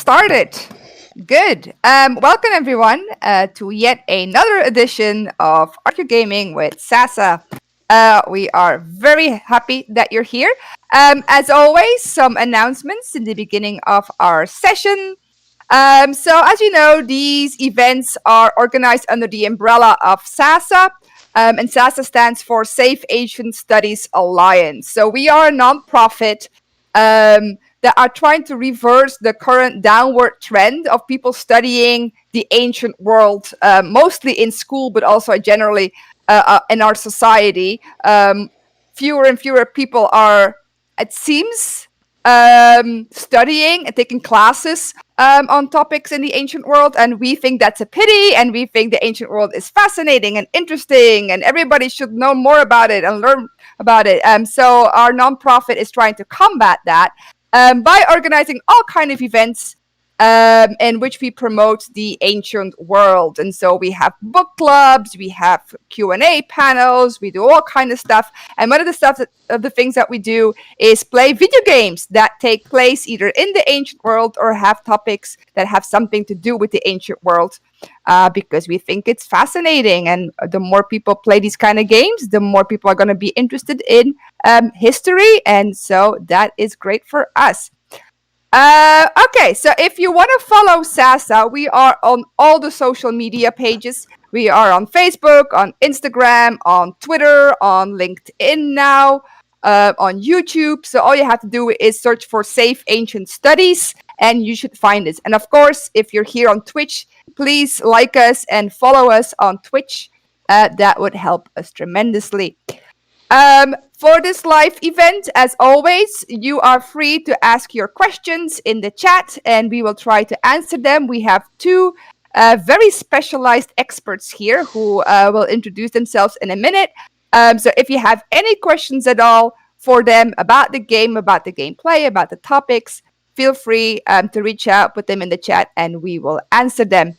started. Good. Welcome everyone to yet another edition of Archaeogaming with Sasa. We are very happy that you're here. As always, some announcements in the beginning of our session. So as you know, these events are organized under the umbrella of SASA. And SASA stands for Safe Asian Studies Alliance. So we are a nonprofit that are trying to reverse the current downward trend of people studying the ancient world, mostly in school, but also generally in our society. Fewer and fewer people are, it seems, studying and taking classes on topics in the ancient world, and we think that's a pity, and we think the ancient world is fascinating and interesting, and everybody should know more about it and learn about it. So our nonprofit is trying to combat that by organizing all kinds of events in which we promote the ancient world. And so we have book clubs, we have Q&A panels, we do all kinds of stuff. And one of the things that we do is play video games that take place either in the ancient world or have topics that have something to do with the ancient world, because we think it's fascinating. And the more people play these kind of games, the more people are going to be interested in history. And so that is great for us. Okay, so if you want to follow Sasa, we are on all the social media pages. We are on Facebook, on Instagram, on Twitter, on LinkedIn now, on YouTube. So all you have to do is search for Safe Ancient Studies, and you should find us. And of course, if you're here on Twitch, please like us and follow us on Twitch. That would help us tremendously. For this live event, as always, you are free to ask your questions in the chat, and we will try to answer them. We have two very specialized experts here who will introduce themselves in a minute. So if you have any questions at all for them about the game, about the gameplay, about the topics, feel free to reach out, put them in the chat, and we will answer them.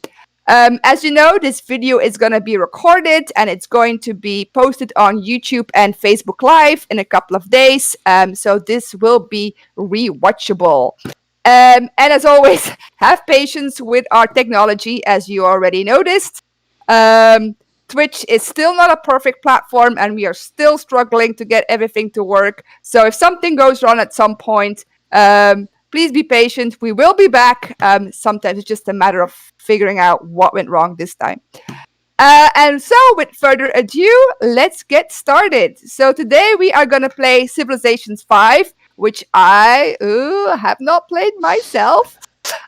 As you know, this video is going to be recorded and it's going to be posted on YouTube and Facebook Live in a couple of days. So this will be rewatchable. And as always, have patience with our technology, as you already noticed. Twitch is still not a perfect platform and we are still struggling to get everything to work. So if something goes wrong at some point, please be patient. We will be back. Sometimes it's just a matter of figuring out what went wrong this time. And so, with further ado, let's get started. So today we are going to play Civilizations 5, which I have not played myself.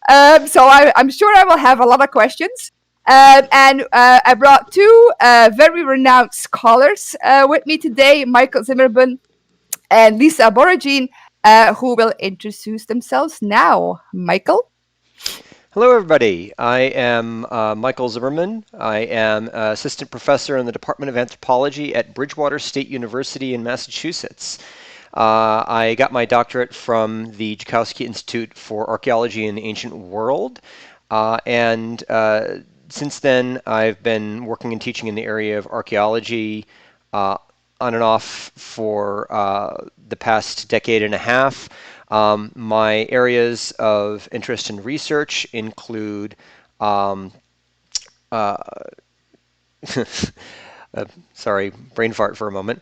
So I'm sure I will have a lot of questions. And I brought two very renowned scholars with me today, Michael Zimmerman and Lisa Boragine, who will introduce themselves now. Michael? Hello, everybody. I am Michael Zimmerman. I am assistant professor in the Department of Anthropology at Bridgewater State University in Massachusetts. I got my doctorate from the Joukowsky Institute for Archaeology in the Ancient World. And since then, I've been working and teaching in the area of archaeology on and off for the past decade and a half. My areas of interest and research include sorry, brain fart for a moment,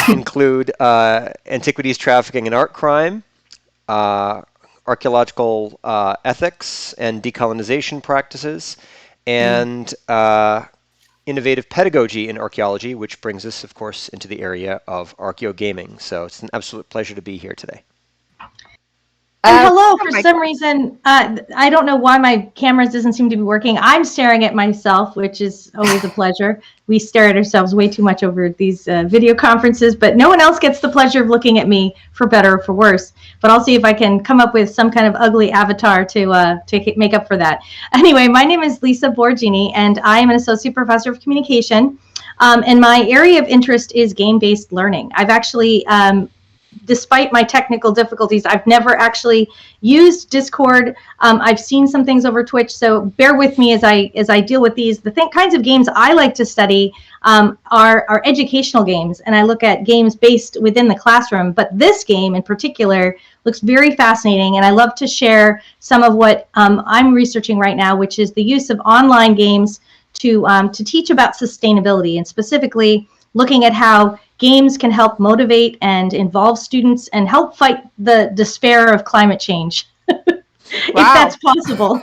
include antiquities trafficking and art crime, archaeological ethics and decolonization practices, and innovative pedagogy in archaeology, which brings us, of course, into the area of archaeogaming. So it's an absolute pleasure to be here today. And hello, for some reason, I don't know why my camera doesn't seem to be working. I'm staring at myself, which is always a pleasure. We stare at ourselves way too much over these video conferences, but no one else gets the pleasure of looking at me, for better or for worse. But I'll see if I can come up with some kind of ugly avatar to make up for that. Anyway, my name is Lisa Boragine, and I am an associate professor of communication. And my area of interest is game-based learning. I've actually despite my technical difficulties, I've never actually used Discord. I've seen some things over Twitch, so bear with me as I deal with these. The kinds of games I like to study are educational games, and I look at games based within the classroom. But this game in particular looks very fascinating, and I love to share some of what I'm researching right now, which is the use of online games to teach about sustainability, and specifically looking at how games can help motivate and involve students and help fight the despair of climate change, if that's possible.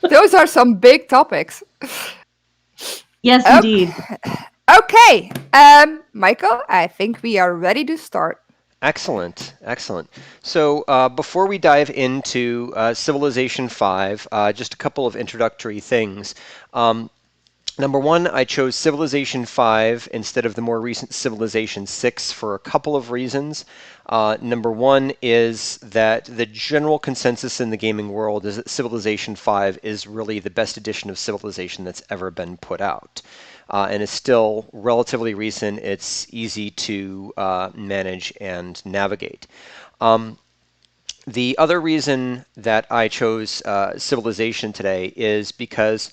Those are some big topics. Yes, indeed. Okay, Michael, I think we are ready to start. Excellent, excellent. So before we dive into Civilization 5, just a couple of introductory things. Number one, I chose Civilization 5 instead of the more recent Civilization 6 for a couple of reasons. Number one is that the general consensus in the gaming world is that Civilization 5 is really the best edition of Civilization that's ever been put out. And it's still relatively recent. It's easy to manage and navigate. The other reason that I chose Civilization today is because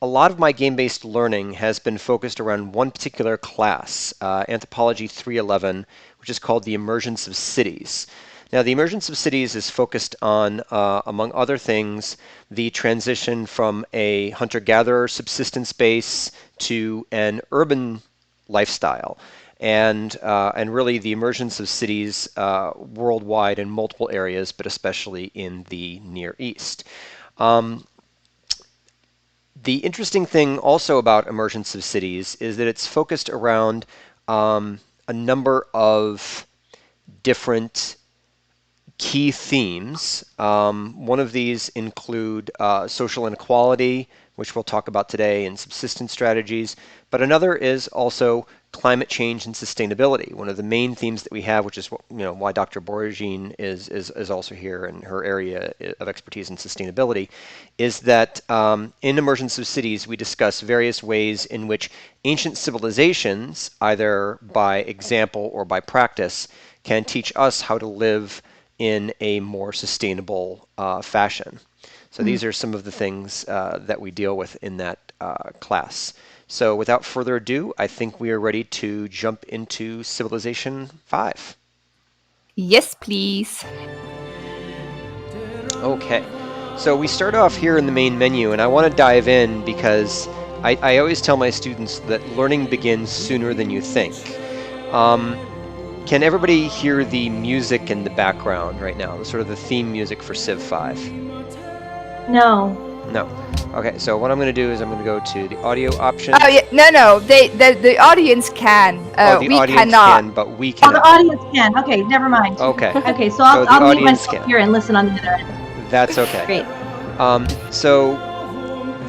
a lot of my game-based learning has been focused around one particular class, Anthropology 311, which is called the Emergence of Cities. Now, the emergence of cities is focused on, among other things, the transition from a hunter-gatherer subsistence base to an urban lifestyle, and really the emergence of cities worldwide in multiple areas, but especially in the Near East. The interesting thing also about emergence of cities is that it's focused around a number of different key themes. One of these include social inequality, which we'll talk about today, and subsistence strategies. But another is also climate change and sustainability. One of the main themes that we have, which is why Dr. Boragine is also here, and her area of expertise in sustainability, is that in Emergence of Cities we discuss various ways in which ancient civilizations, either by example or by practice, can teach us how to live in a more sustainable fashion. So these are some of the things that we deal with in that class. So without further ado, I think we are ready to jump into Civilization 5. Yes, please. Okay, so we start off here in the main menu, and I want to dive in because I always tell my students that learning begins sooner than you think. Can everybody hear the music in the background right now, sort of the theme music for Civ 5? No. No. Okay, so what I'm going to do is I'm going to go to the audio option. Oh, yeah, no, the audience can. The we audience cannot. can, but we Oh, cannot. the audience can. Okay, never mind. Okay. Okay, so So the I'll mute audience myself can. here and listen on the other end. That's okay. Great. So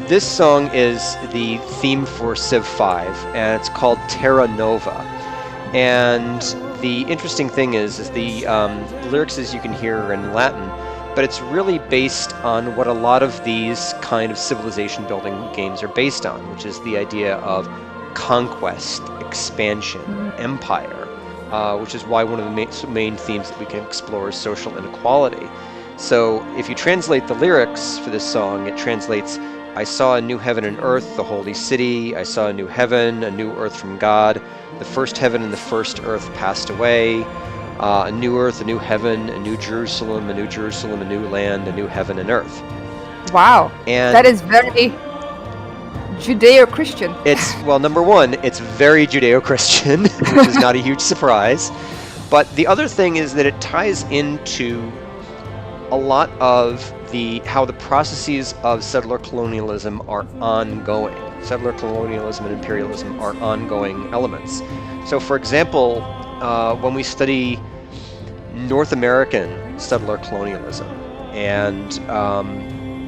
this song is the theme for Civ 5, and it's called Terra Nova. And the interesting thing is the lyrics, as you can hear, are in Latin, but it's really based on what a lot of these kind of civilization building games are based on, which is the idea of conquest, expansion, empire, which is why one of the main themes that we can explore is social inequality. So if you translate the lyrics for this song, it translates, I saw a new heaven and earth, the holy city. I saw a new heaven, a new earth from God. The first heaven and the first earth passed away. A new earth, a new heaven, a new Jerusalem, a new land, a new heaven and earth. Wow. And that is very Judeo-Christian. It's, well, number one, it's very Judeo-Christian, which is not a huge surprise. But the other thing is that it ties into a lot of how the processes of settler colonialism are ongoing. Settler colonialism and imperialism are ongoing elements. So, for example, when we study North American settler colonialism and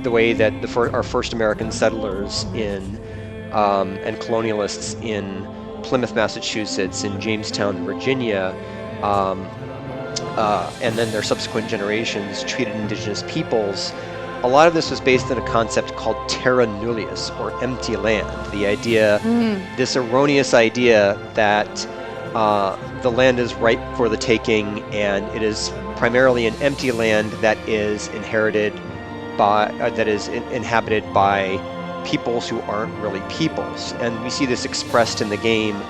the way that our first American settlers and colonialists in Plymouth, Massachusetts, in Jamestown, Virginia, and then their subsequent generations treated indigenous peoples, a lot of this was based on a concept called terra nullius, or empty land. The idea, this erroneous idea that the land is ripe for the taking, and it is primarily an empty land that is inherited by, inhabited by peoples who aren't really peoples. And we see this expressed in the game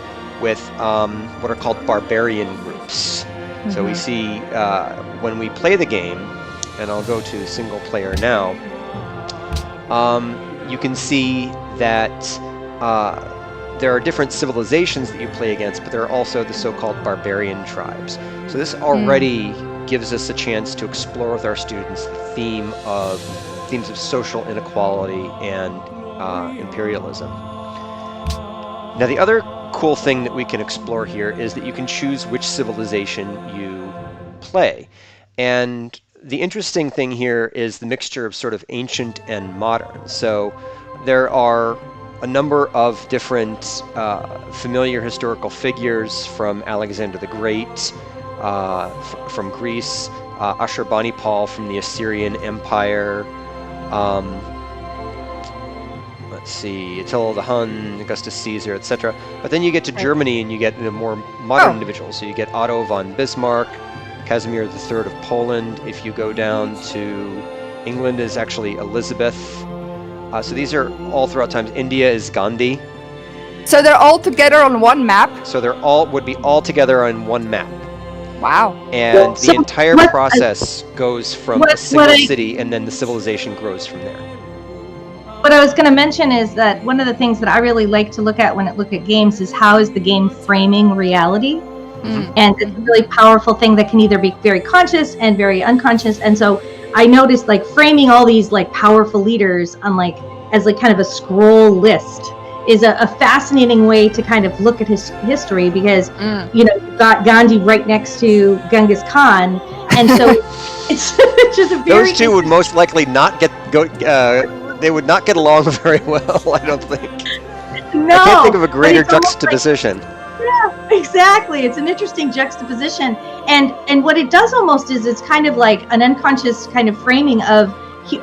with what are called barbarian groups. Mm-hmm. So we see when we play the game, and I'll go to single player now, you can see that there are different civilizations that you play against, but there are also the so-called barbarian tribes. So this already gives us a chance to explore with our students the themes of social inequality and imperialism. Now, the other cool thing that we can explore here is that you can choose which civilization you play. And the interesting thing here is the mixture of sort of ancient and modern. So there are a number of different familiar historical figures, from Alexander the Great, from Greece, Ashurbanipal from the Assyrian Empire, let's see, Attila the Hun, Augustus Caesar, etc. But then you get to Germany and you get the more modern individuals. So you get Otto von Bismarck, Casimir III of Poland. If you go down to England, is actually Elizabeth. So these are all throughout times. India is Gandhi. So they're all together on one map? So they're would be all together on one map. Wow. And the entire process goes from a single city, and then the civilization grows from there. What I was going to mention is that one of the things that I really like to look at when I look at games is how is the game framing reality. Mm-hmm. And it's a really powerful thing that can either be very conscious and very unconscious. And so I noticed like framing all these like powerful leaders on as kind of a scroll list is a fascinating way to kind of look at his history, because you've got Gandhi right next to Genghis Khan, and so it's just a very those two would most likely not they would not get along very well, I don't think. No, I can't think of a greater juxtaposition. Yeah, exactly. It's an interesting juxtaposition, and what it does almost is it's kind of like an unconscious kind of framing of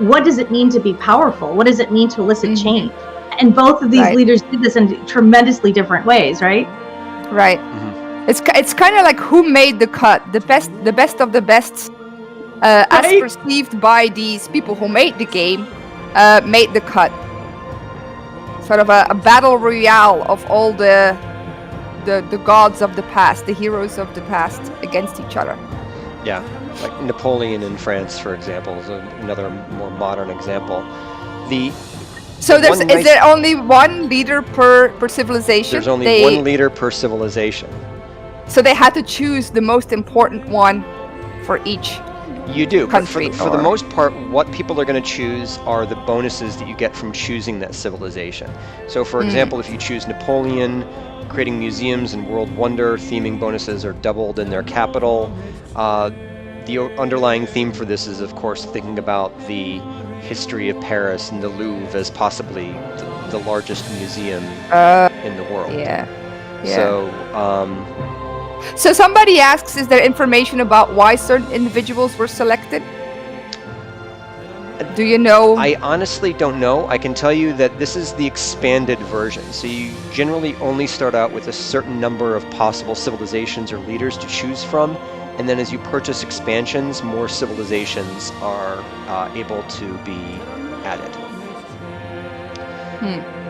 what does it mean to be powerful? What does it mean to elicit change? And both of these leaders did this in tremendously different ways, right? Right. Mm-hmm. It's kind of like who made the cut, the best of the best, as perceived by these people who made the game, made the cut. Sort of a battle royale of all the gods of the past, the heroes of the past against each other. Yeah, like Napoleon in France, for example, is another more modern example. So is there only one leader per civilization? There's only one leader per civilization. So they had to choose the most important one for each. You do, country, but for the most part, what people are going to choose are the bonuses that you get from choosing that civilization. So, for example, if you choose Napoleon, creating museums and world wonder, theming bonuses are doubled in their capital. The underlying theme for this is, of course, thinking about the history of Paris and the Louvre as possibly the largest museum in the world. Yeah. So, somebody asks, is there information about why certain individuals were selected? Do you know? I honestly don't know. I can tell you that this is the expanded version. So you generally only start out with a certain number of possible civilizations or leaders to choose from. And then as you purchase expansions, more civilizations are able to be added.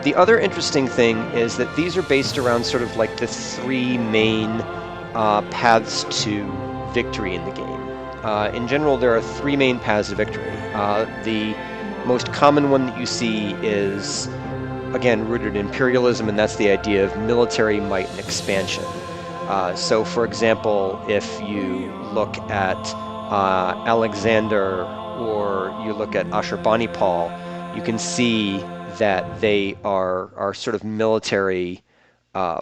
The other interesting thing is that these are based around sort of like the three main paths to victory in the game. In general, there are three main paths to victory. The most common one that you see is, again, rooted in imperialism, and that's the idea of military might and expansion. So, for example, if you look at Alexander or you look at Ashurbanipal, you can see that they are sort of military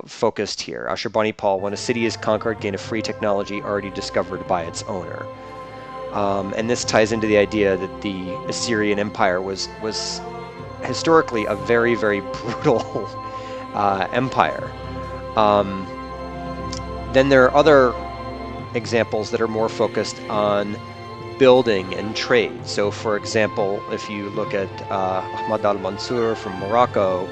focused here. Ashurbanipal, when a city is conquered, gain a free technology already discovered by its owner. And this ties into the idea that the Assyrian Empire was historically a very, very brutal empire. Then there are other examples that are more focused on building and trade. So, for example, if you look at Ahmad al-Mansur from Morocco,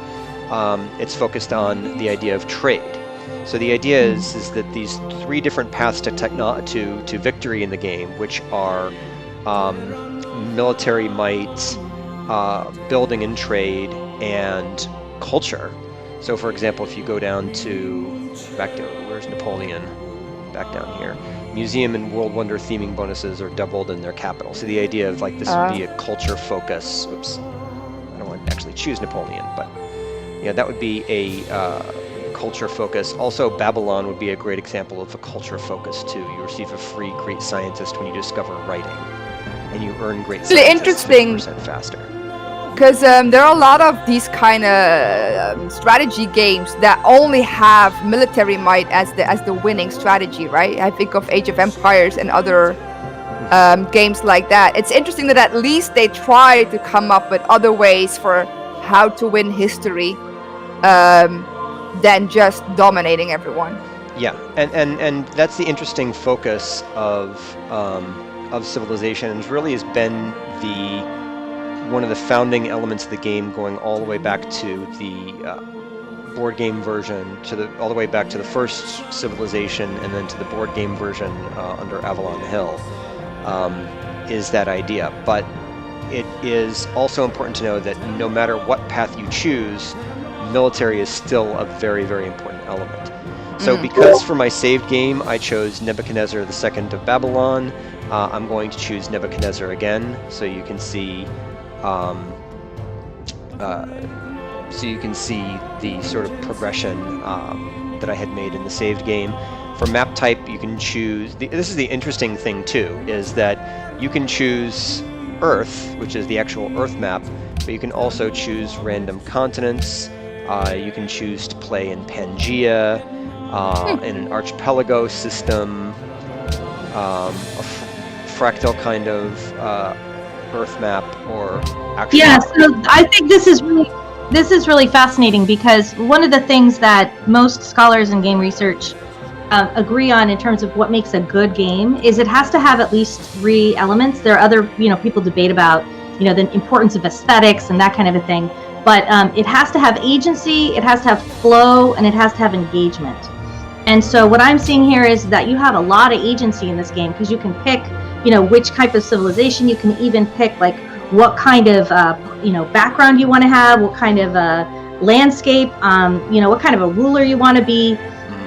it's focused on the idea of trade. So the idea is that these 3 different paths to victory in the game, which are military might, building and trade, and culture. So for example, if you go down to, where's Napoleon? Back down here. Museum and World Wonder theming bonuses are doubled in their capital. So the idea of like this would be a culture focus. Oops, I don't want to actually choose Napoleon, but yeah, that would be a culture focus. Also, Babylon would be a great example of a culture focus too. You receive a free great scientist when you discover writing, and you earn great Really scientists interesting. 50% faster. Because there are a lot of these kind of strategy games that only have military might as the winning strategy, right? I think of Age of Empires and other games like that. It's interesting that at least they try to come up with other ways for how to win history than just dominating everyone. Yeah, and that's the interesting focus of Civilization, and really has been one of the founding elements of the game, going all the way back to the board game version, all the way back to the first Civilization, and then to the board game version under Avalon Hill, is that idea. But it is also important to know that no matter what path you choose, military is still a very, very important element. So because for my saved game I chose Nebuchadnezzar II of Babylon, I'm going to choose Nebuchadnezzar again, so you can see the sort of progression that I had made in the saved game. For map type, you can choose. This is the interesting thing too, is that you can choose Earth, which is the actual Earth map, but you can also choose random continents. You can choose to play in Pangea, in an archipelago system, a fractal kind of Earth map, or actually. Yeah, so I think this is really fascinating, because one of the things that most scholars in game research agree on in terms of what makes a good game is it has to have at least 3 elements. There are other, people debate about, the importance of aesthetics and that kind of a thing, but it has to have agency, it has to have flow, and it has to have engagement. And so what I'm seeing here is that you have a lot of agency in this game, because you can pick, which type of civilization. You can even pick like what kind of, background you want to have, what kind of landscape, what kind of a ruler you want to be.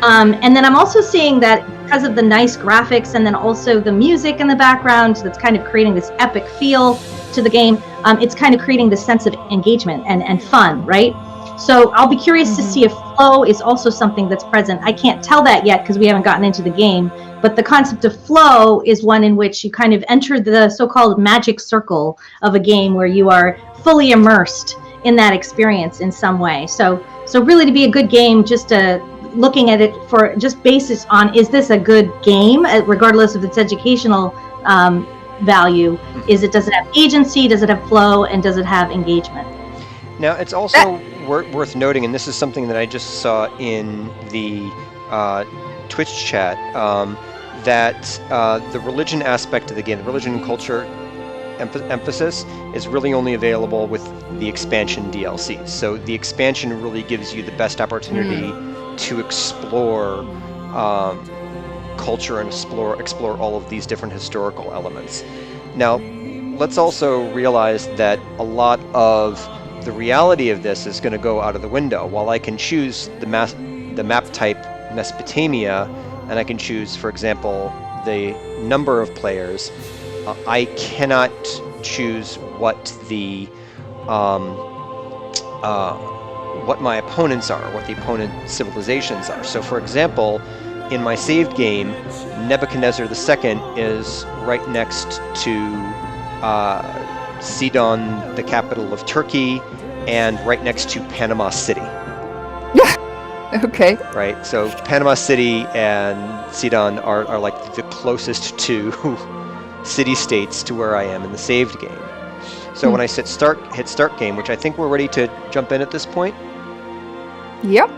And then I'm also seeing that because of the nice graphics and then also the music in the background that's kind of creating this epic feel to the game, it's kind of creating this sense of engagement and fun, right? So I'll be curious to see if flow is also something that's present. I can't tell that yet because we haven't gotten into the game, but the concept of flow is one in which you kind of enter the so-called magic circle of a game where you are fully immersed in that experience in some way. So really, to be a good game, just looking at it for just basis on, is this a good game, regardless of its educational value? Does it have agency, does it have flow, and does it have engagement? Now, it's also worth noting, and this is something that I just saw in the Twitch chat, that the religion aspect of the game, the religion and culture emphasis, is really only available with the expansion DLC. So the expansion really gives you the best opportunity to explore culture and explore all of these different historical elements. Now, let's also realize that a lot of the reality of this is going to go out of the window. While I can choose the map type Mesopotamia, and I can choose, for example, the number of players, I cannot choose what what my opponents are, what the opponent civilizations are. So, for example, in my saved game, Nebuchadnezzar II is right next to Sidon, the capital of Turkey, and right next to Panama City. Okay. Right, so Panama City and Sidon are like the closest to city-states to where I am in the saved game. So when I hit start game, which I think we're ready to jump in at this point. Yep.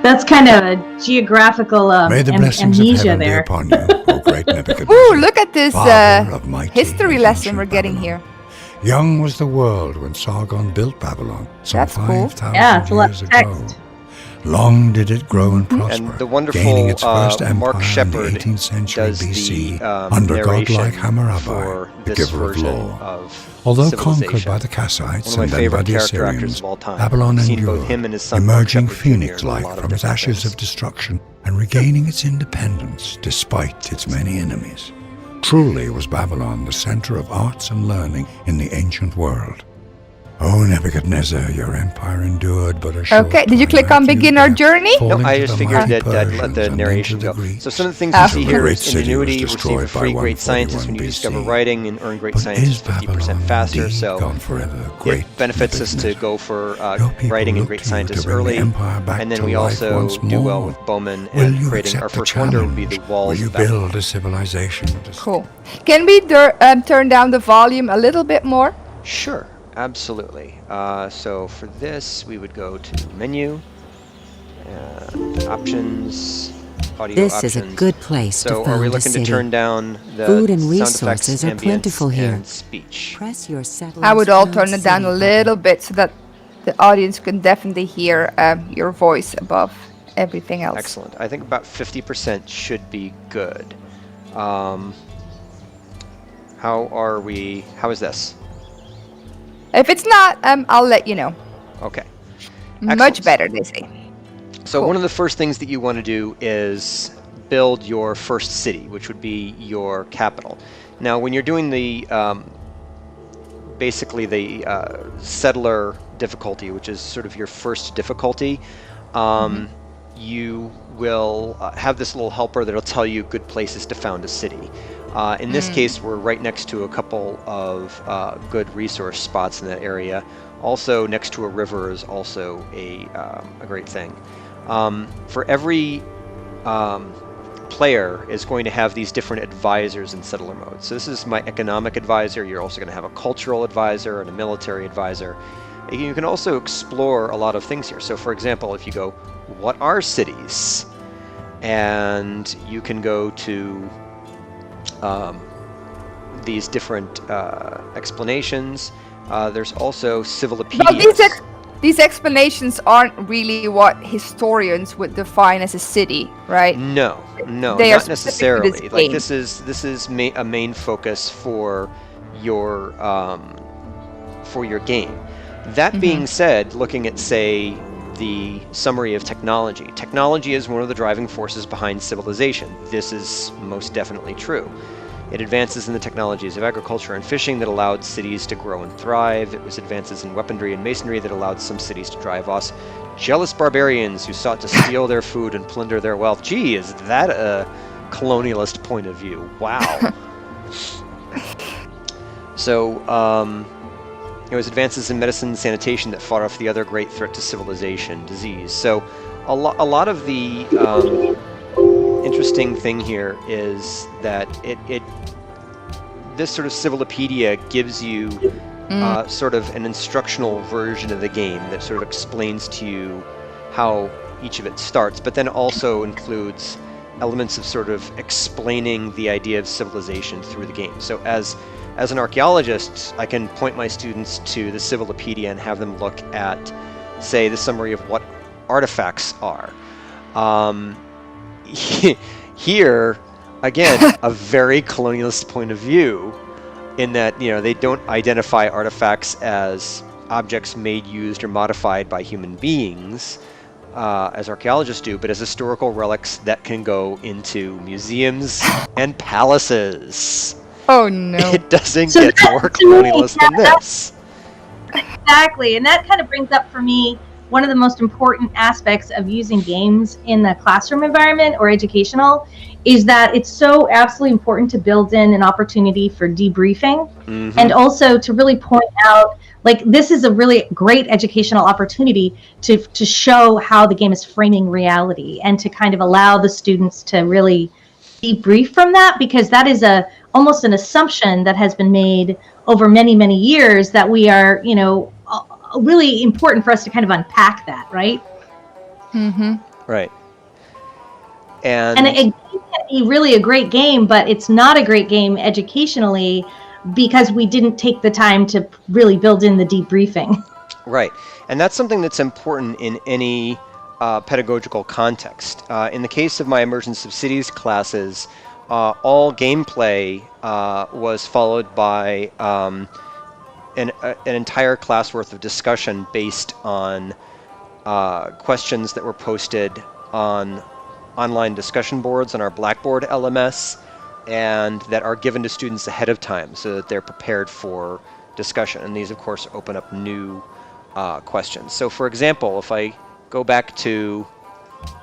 That's kind of a geographical May the blessings amnesia of heaven there. be upon you, O great Nebuchadnezzar. Ooh, look at this Father of mighty history and lesson ancient we're getting Babylon. here. Young was the world when Sargon built Babylon, some That's cool. 5,000 Yeah, it's a lot years of ago. text. Long did it grow and prosper, And the wonderful gaining its first empire Mark in the Shepard 18th century does BC the under narration godlike Hammurabi, for the this giver of version law. of Although Civilization. conquered by the Kassites One and of my then by favorite the character actors Assyrians, of all time. Babylon I've seen endured, both him and his son, Mark emerging Shepard Jr. in a phoenix-like lot of from its different ashes things. of destruction and regaining its independence despite its many enemies. Truly was Babylon the center of arts and learning in the ancient world. O Nebuchadnezzar, your empire endured but a short Okay, did you time click on after you begin our left, journey? No, falling I to just the figured mighty that I'd let Persians the and narration into the go. Greeks. So some of the things Ah. you see The here great is city was ingenuity, receive destroyed a free by great scientist when you 141 discover BC. writing, and earn great But science is 50% Babylon faster. indeed So gone forever, great it benefits us to Nebuchadnezzar? go for Your people writing and look great to you scientists to bring the early, empire back and then to we life also once do well more. with Bowman Will and you creating accept our the first wonder would be the challenge? walls Will you of Babylon. build a civilization? Cool. Can we turn down the volume a little bit more? Sure, absolutely. So for this, we would go to menu, options, audio This options. is a good place to So are found we a looking to city. turn down the Food and sound effects, resources are ambience, plentiful here. and speech? Press your settlers I would all found turn it down a city little button. bit so that the audience can definitely hear your voice above everything else. Excellent. I think about 50% should be good. How is this? If it's not, I'll let you know. Okay. Much Excellent. better, they say. So Cool. one of the first things that you want to do is build your first city, which would be your capital. Now, when you're doing the basically the settler difficulty, which is sort of your first difficulty, you will have this little helper that'll tell you good places to found a city. In this case, we're right next to a couple of good resource spots in that area. Also, next to a river is also a great thing. For every player is going to have these different advisors in settler mode. So this is my economic advisor. You're also going to have a cultural advisor and a military advisor. You can also explore a lot of things here. So for example, if you go, what are cities? And you can go to these different explanations. There's also civilopedias. Well, these explanations aren't really what historians would define as a city, right? No, They are not specific to this necessarily. Like game. this is a main focus for your game. That being said, looking at say the summary of technology. Technology is one of the driving forces behind civilization. This is most definitely true. It advances in the technologies of agriculture and fishing that allowed cities to grow and thrive. It was advances in weaponry and masonry that allowed some cities to drive off jealous barbarians who sought to steal their food and plunder their wealth. Gee, is that a colonialist point of view? Wow. So, it was advances in medicine and sanitation that fought off the other great threat to civilization, disease. So, a lot of the interesting thing here is that this sort of civilopedia gives you sort of an instructional version of the game that sort of explains to you how each of it starts, but then also includes elements of sort of explaining the idea of civilization through the game. So as an archaeologist, I can point my students to the civilopedia and have them look at, say, the summary of what artifacts are. Here, again, a very colonialist point of view in that, they don't identify artifacts as objects made, used, or modified by human beings, as archaeologists do, but as historical relics that can go into museums and palaces. Oh no. It doesn't So get that- more to me, colonialist than this. Exactly, and that kind of brings up for me one of the most important aspects of using games in the classroom environment or educational is that it's so absolutely important to build in an opportunity for debriefing and also to really point out, like, this is a really great educational opportunity to show how the game is framing reality and to kind of allow the students to really debrief from that, because that is almost an assumption that has been made over many, many years that we are, really important for us to kind of unpack that, right? Right. And a game can be really a great game, but it's not a great game educationally because we didn't take the time to really build in the debriefing. Right. And that's something that's important in any pedagogical context. In the case of my Emergence of Cities classes, all gameplay was followed by an entire class worth of discussion based on questions that were posted on online discussion boards on our Blackboard LMS, and that are given to students ahead of time so that they're prepared for discussion. And these, of course, open up new questions. So, for example, if I go back to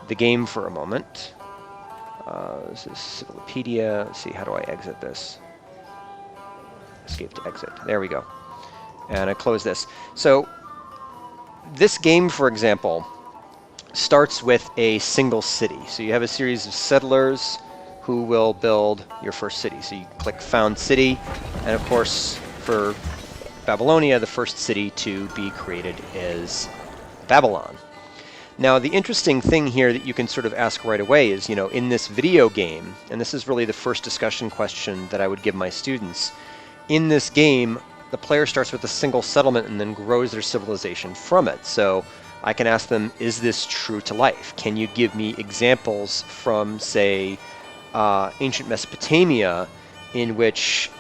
the game for a moment, this is Civilopedia. Let's see, how do I exit this? Escape to exit. There we go. And I close this. So, this game, for example, starts with a single city. So you have a series of settlers who will build your first city. So you click Found City, and of course, for Babylonia, the first city to be created is Babylon. Now, the interesting thing here that you can sort of ask right away is, you know, in this video game, and this is really the first discussion question that I would give my students, in this game, the player starts with a single settlement and then grows their civilization from it. So I can ask them, is this true to life? Can you give me examples from, say, ancient Mesopotamia in which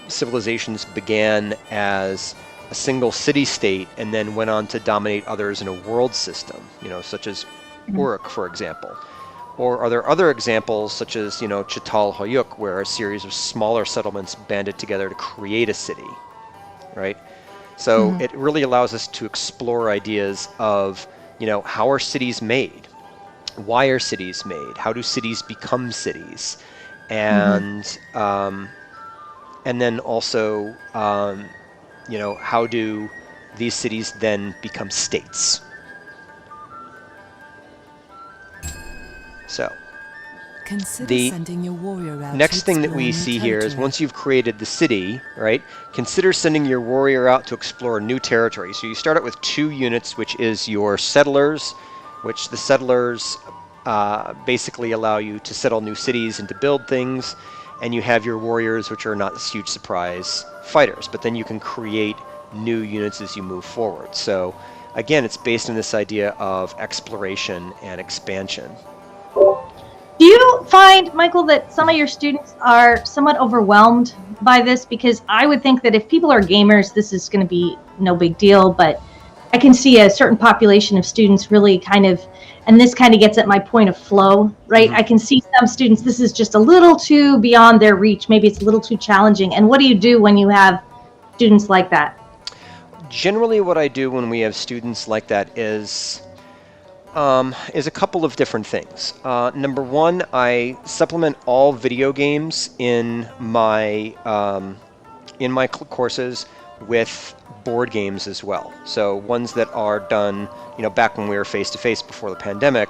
civilizations began as a single city-state and then went on to dominate others in a world system, you know, such as Uruk, for example? Or are there other examples, such as, you know, Çatalhöyük, where a series of smaller settlements banded together to create a city, right? So it really allows us to explore ideas of, you know, how are cities made? Why are cities made? How do cities become cities? And then also, you know, how do these cities then become states? So the sending your warrior out next thing that we see here is, once you've created the city, right, consider sending your warrior out to explore new territory. So you start out with 2 units, which is your settlers, which the settlers basically allow you to settle new cities and to build things, and you have your warriors, which are not this huge surprise fighters, but then you can create new units as you move forward. So again, it's based on this idea of exploration and expansion. Do you find, Michael, that some of your students are somewhat overwhelmed by this? Because I would think that if people are gamers, this is going to be no big deal, but I can see a certain population of students really kind of, and this kind of gets at my point of flow, right? I can see some students, this is just a little too beyond their reach. Maybe it's a little too challenging. And what do you do when you have students like that? Generally, what I do when we have students like that is a couple of different things. Number one, I supplement all video games in my courses with board games as well. So ones that are done, you know, back when we were face-to-face before the pandemic,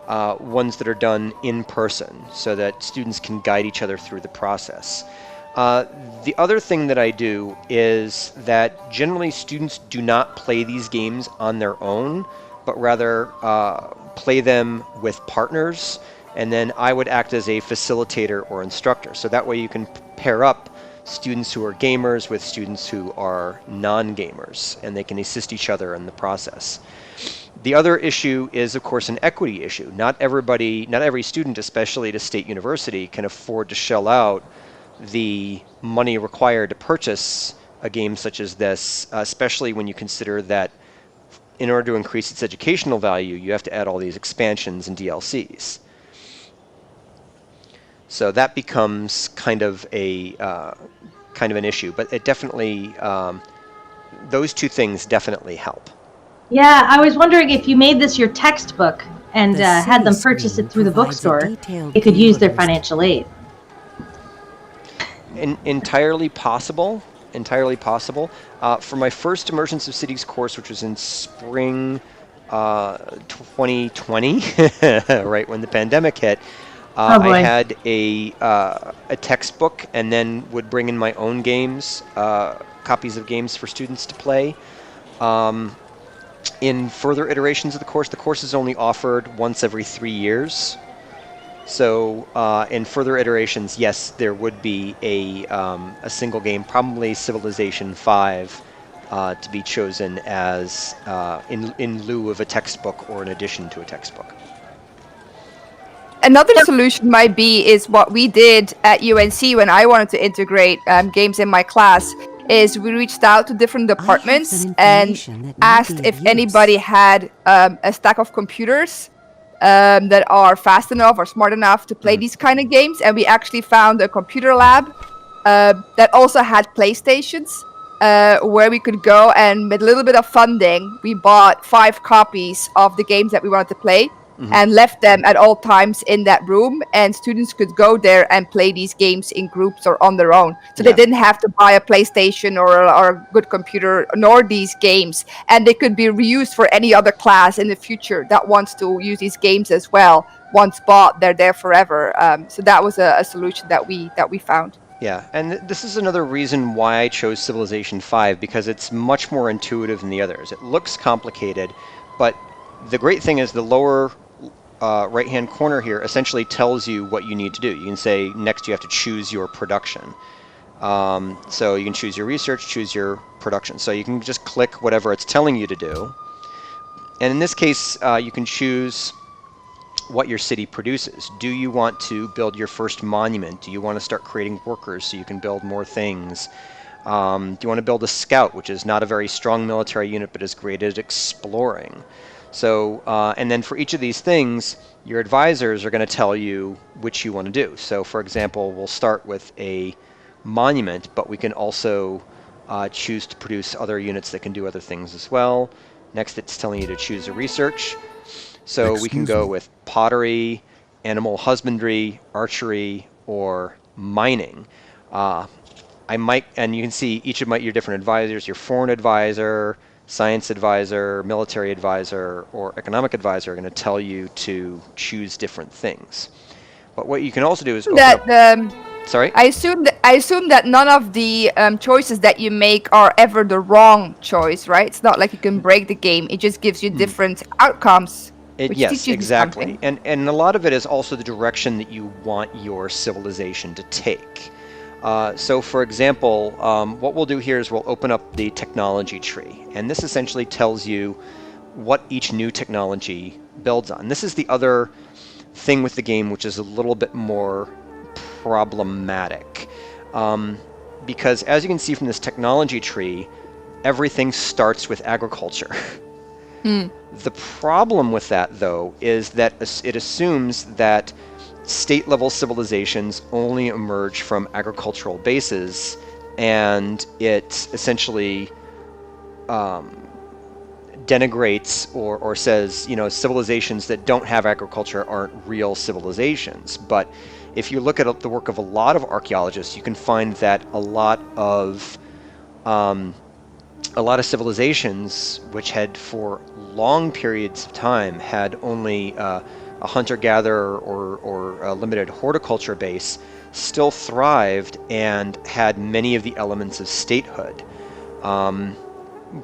ones that are done in person so that students can guide each other through the process. The other thing that I do is that generally students do not play these games on their own, but rather play them with partners, and then I would act as a facilitator or instructor. So that way you can pair up students who are gamers with students who are non-gamers, and they can assist each other in the process. The other issue is, of course, an equity issue. Not every student, especially at a state university, can afford to shell out the money required to purchase a game such as this, especially when you consider that in order to increase its educational value, you have to add all these expansions and DLCs. So that becomes kind of an issue, but it definitely, those two things definitely help. Yeah, I was wondering if you made this your textbook and had them purchase it through the bookstore, they could use their financial aid. Entirely possible. Entirely possible. For my first Emergence of Cities course, which was in spring 2020, right when the pandemic hit, I had a textbook, and then would bring in my own games, copies of games for students to play. In further iterations of the course is only offered once every 3 years. So in further iterations, yes, there would be a single game, probably Civilization 5, to be chosen as in lieu of a textbook or in addition to a textbook. Another solution might be is what we did at UNC when I wanted to integrate games in my class. Is we reached out to different departments and asked if anybody had a stack of computers that are fast enough or smart enough to play these kind of games. And we actually found a computer lab that also had PlayStations where we could go, and with a little bit of funding, we bought 5 copies of the games that we wanted to play. And left them at all times in that room, and students could go there and play these games in groups or on their own. So they didn't have to buy a PlayStation or a good computer, nor these games. And they could be reused for any other class in the future that wants to use these games as well. Once bought, they're there forever. So that was a solution that we found. Yeah, and this is another reason why I chose Civilization 5, because it's much more intuitive than the others. It looks complicated, but the great thing is the lower right-hand corner here essentially tells you what you need to do. You can say next you have to choose your production. So you can choose your research, choose your production. So you can just click whatever it's telling you to do. And in this case, you can choose what your city produces. Do you want to build your first monument? Do you want to start creating workers so you can build more things? Do you want to build a scout, which is not a very strong military unit but is great at exploring? So, and then for each of these things, your advisors are going to tell you which you want to do. So, for example, we'll start with a monument, but we can also choose to produce other units that can do other things as well. Next, it's telling you to choose a research. So we can go with pottery, animal husbandry, archery, or mining. And you can see each of your different advisors, your foreign advisor, science advisor, military advisor, or economic advisor are going to tell you to choose different things. But what you can also do is open up... Sorry? I assume that none of the choices that you make are ever the wrong choice, right? It's not like you can break the game. It just gives you different outcomes. Yes, exactly. And a lot of it is also the direction that you want your civilization to take. So for example, what we'll do here is we'll open up the technology tree, and this essentially tells you what each new technology builds on. This is the other thing with the game which is a little bit more problematic, because as you can see from this technology tree, everything starts with agriculture. The problem with that, though, is that it assumes that state-level civilizations only emerge from agricultural bases, and it essentially denigrates or says, you know, civilizations that don't have agriculture aren't real civilizations. But if you look at the work of a lot of archaeologists, you can find that a lot of civilizations which had for long periods of time had only a hunter-gatherer or a limited horticulture base still thrived and had many of the elements of statehood.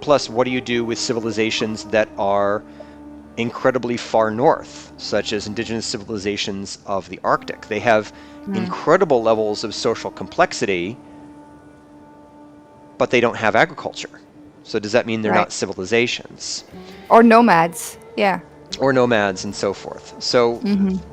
Plus, what do you do with civilizations that are incredibly far north, such as indigenous civilizations of the Arctic? They have incredible levels of social complexity, but they don't have agriculture. So does that mean they're not civilizations? Or nomads, yeah. Or nomads and so forth. So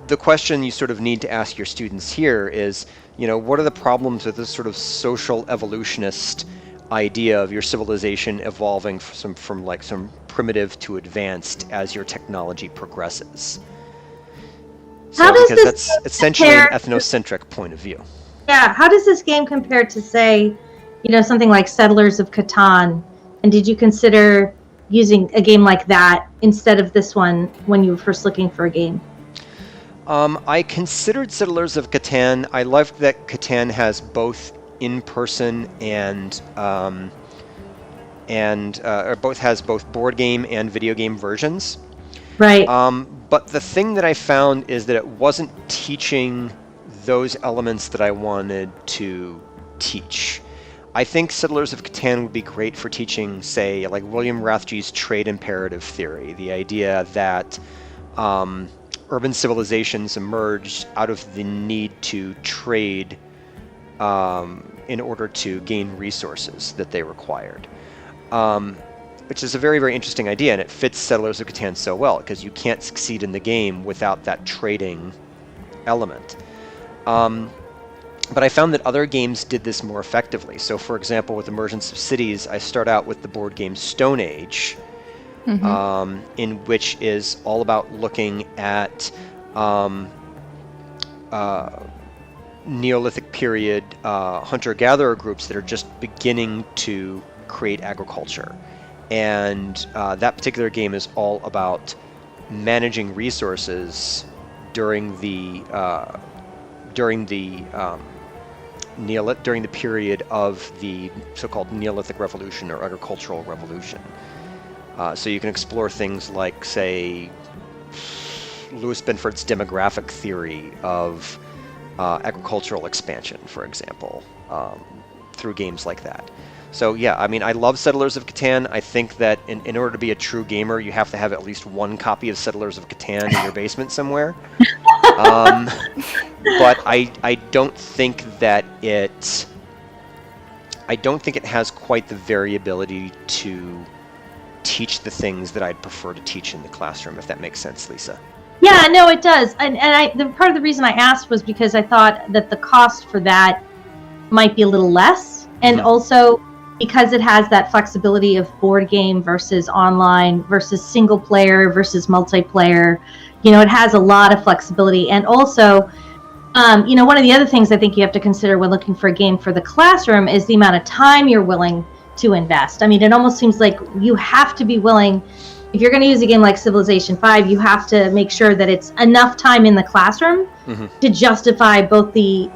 the question you sort of need to ask your students here is, you know, what are the problems with this sort of social evolutionist idea of your civilization evolving from some primitive to advanced as your technology progresses? So, because that's essentially an ethnocentric point of view. Yeah, how does this game compare to, say, you know, something like Settlers of Catan? And did you consider using a game like that instead of this one when you were first looking for a game? I considered Settlers of Catan. I love that Catan has both in-person or has both board game and video game versions. Right. But the thing that I found is that it wasn't teaching those elements that I wanted to teach. I think Settlers of Catan would be great for teaching, say, like William Rathje's trade imperative theory, the idea that urban civilizations emerged out of the need to trade in order to gain resources that they required. which is a very, very interesting idea, and it fits Settlers of Catan so well, because you can't succeed in the game without that trading element. But I found that other games did this more effectively. So, for example, with Emergence of Cities, I start out with the board game Stone Age, in which is all about looking at Neolithic period hunter-gatherer groups that are just beginning to create agriculture. And that particular game is all about managing resources during the period of the so-called Neolithic Revolution or Agricultural Revolution. So you can explore things like, say, Louis Binford's demographic theory of agricultural expansion, for example, through games like that. So yeah, I mean, I love Settlers of Catan. I think that in order to be a true gamer, you have to have at least one copy of Settlers of Catan in your basement somewhere. But I don't think that it has quite the variability to teach the things that I'd prefer to teach in the classroom, if that makes sense, Lisa. Yeah, no, it does. And the part of the reason I asked was because I thought that the cost for that might be a little less, and also because it has that flexibility of board game versus online versus single player versus multiplayer. You know, it has a lot of flexibility. And also, you know, one of the other things I think you have to consider when looking for a game for the classroom is the amount of time you're willing to invest. I mean, it almost seems like you have to be willing, if you're going to use a game like Civilization 5, you have to make sure that it's enough time in the classroom to justify both the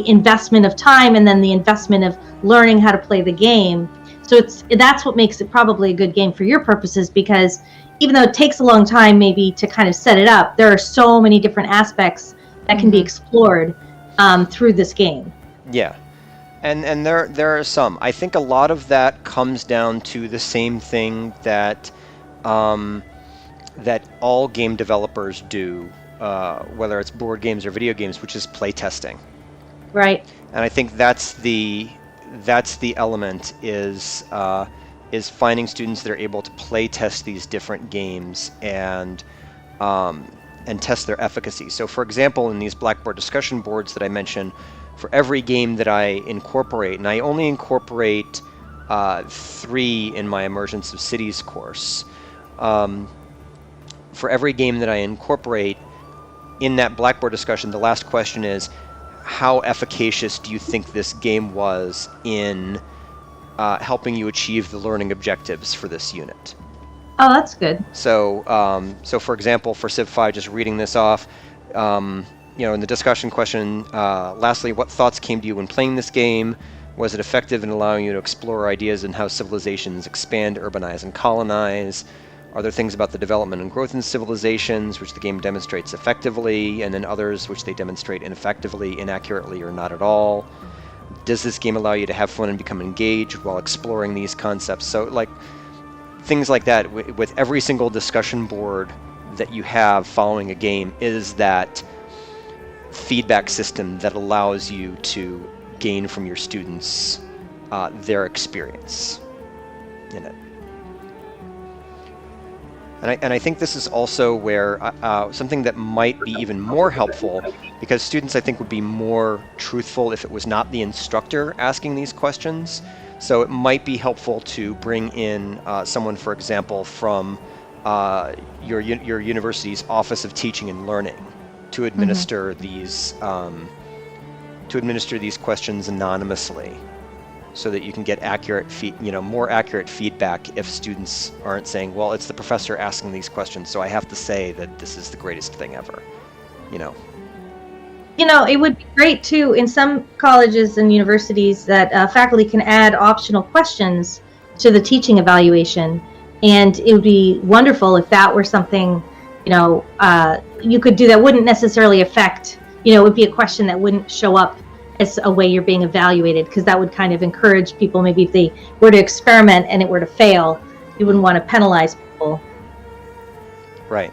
investment of time and then the investment of learning how to play the game. So that's what makes it probably a good game for your purposes, because even though it takes a long time maybe to kind of set it up, there are so many different aspects that can be explored through this game. Yeah. And there are some. I think a lot of that comes down to the same thing that that all game developers do, whether it's board games or video games, which is play testing. Right. And I think that's the element is finding students that are able to play test these different games and test their efficacy. So, for example, in these Blackboard discussion boards that I mentioned, for every game that I incorporate, and I only incorporate 3 in my Emergence of Cities course, for every game that I incorporate in that Blackboard discussion, the last question is, how efficacious do you think this game was in helping you achieve the learning objectives for this unit? Oh, that's good. So, for example, for Civ 5, just reading this off, you know, in the discussion question, lastly, what thoughts came to you when playing this game? Was it effective in allowing you to explore ideas in how civilizations expand, urbanize, and colonize? Are there things about the development and growth in civilizations which the game demonstrates effectively, and then others which they demonstrate ineffectively, inaccurately, or not at all? Does this game allow you to have fun and become engaged while exploring these concepts? So, like, things like that, with every single discussion board that you have following a game, is that feedback system that allows you to gain from your students their experience in it. And I think this is also where something that might be even more helpful, because students, I think, would be more truthful if it was not the instructor asking these questions. So it might be helpful to bring in someone, for example, from your university's Office of Teaching and Learning to administer these questions anonymously, so that you can get more accurate feedback if students aren't saying, well, it's the professor asking these questions, so I have to say that this is the greatest thing ever, you know. You know, it would be great too in some colleges and universities that faculty can add optional questions to the teaching evaluation, and it would be wonderful if that were something, you know, you could do that wouldn't necessarily affect, you know, it would be a question that wouldn't show up as a way you're being evaluated, because that would kind of encourage people, maybe if they were to experiment and it were to fail, you wouldn't want to penalize people. Right.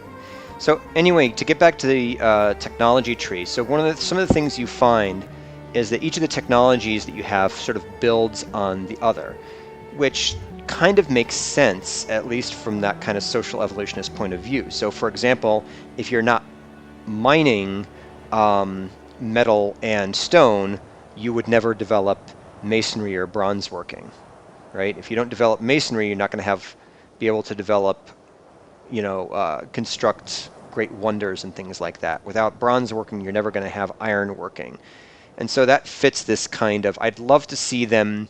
So anyway, to get back to the technology tree, so some of the things you find is that each of the technologies that you have sort of builds on the other. which kind of makes sense, at least from that kind of social evolutionist point of view. So, for example, if you're not mining metal and stone, you would never develop masonry or bronze working, right? If you don't develop masonry, you're not going to be able to develop, construct great wonders and things like that. Without bronze working, you're never going to have iron working. And so that fits this kind of, I'd love to see them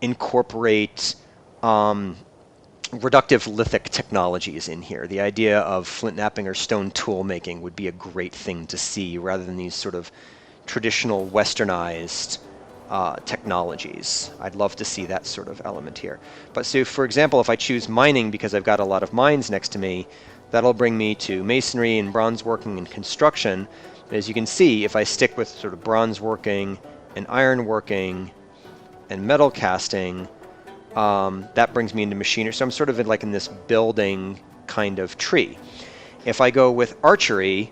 incorporate reductive lithic technologies in here. The idea of flint knapping or stone tool making would be a great thing to see, rather than these sort of traditional westernized technologies. I'd love to see that sort of element here. But so, for example, if I choose mining because I've got a lot of mines next to me, that'll bring me to masonry and bronze working and construction. As you can see, if I stick with sort of bronze working and iron working and metal casting, that brings me into machinery. So I'm sort of in this building kind of tree. If I go with archery,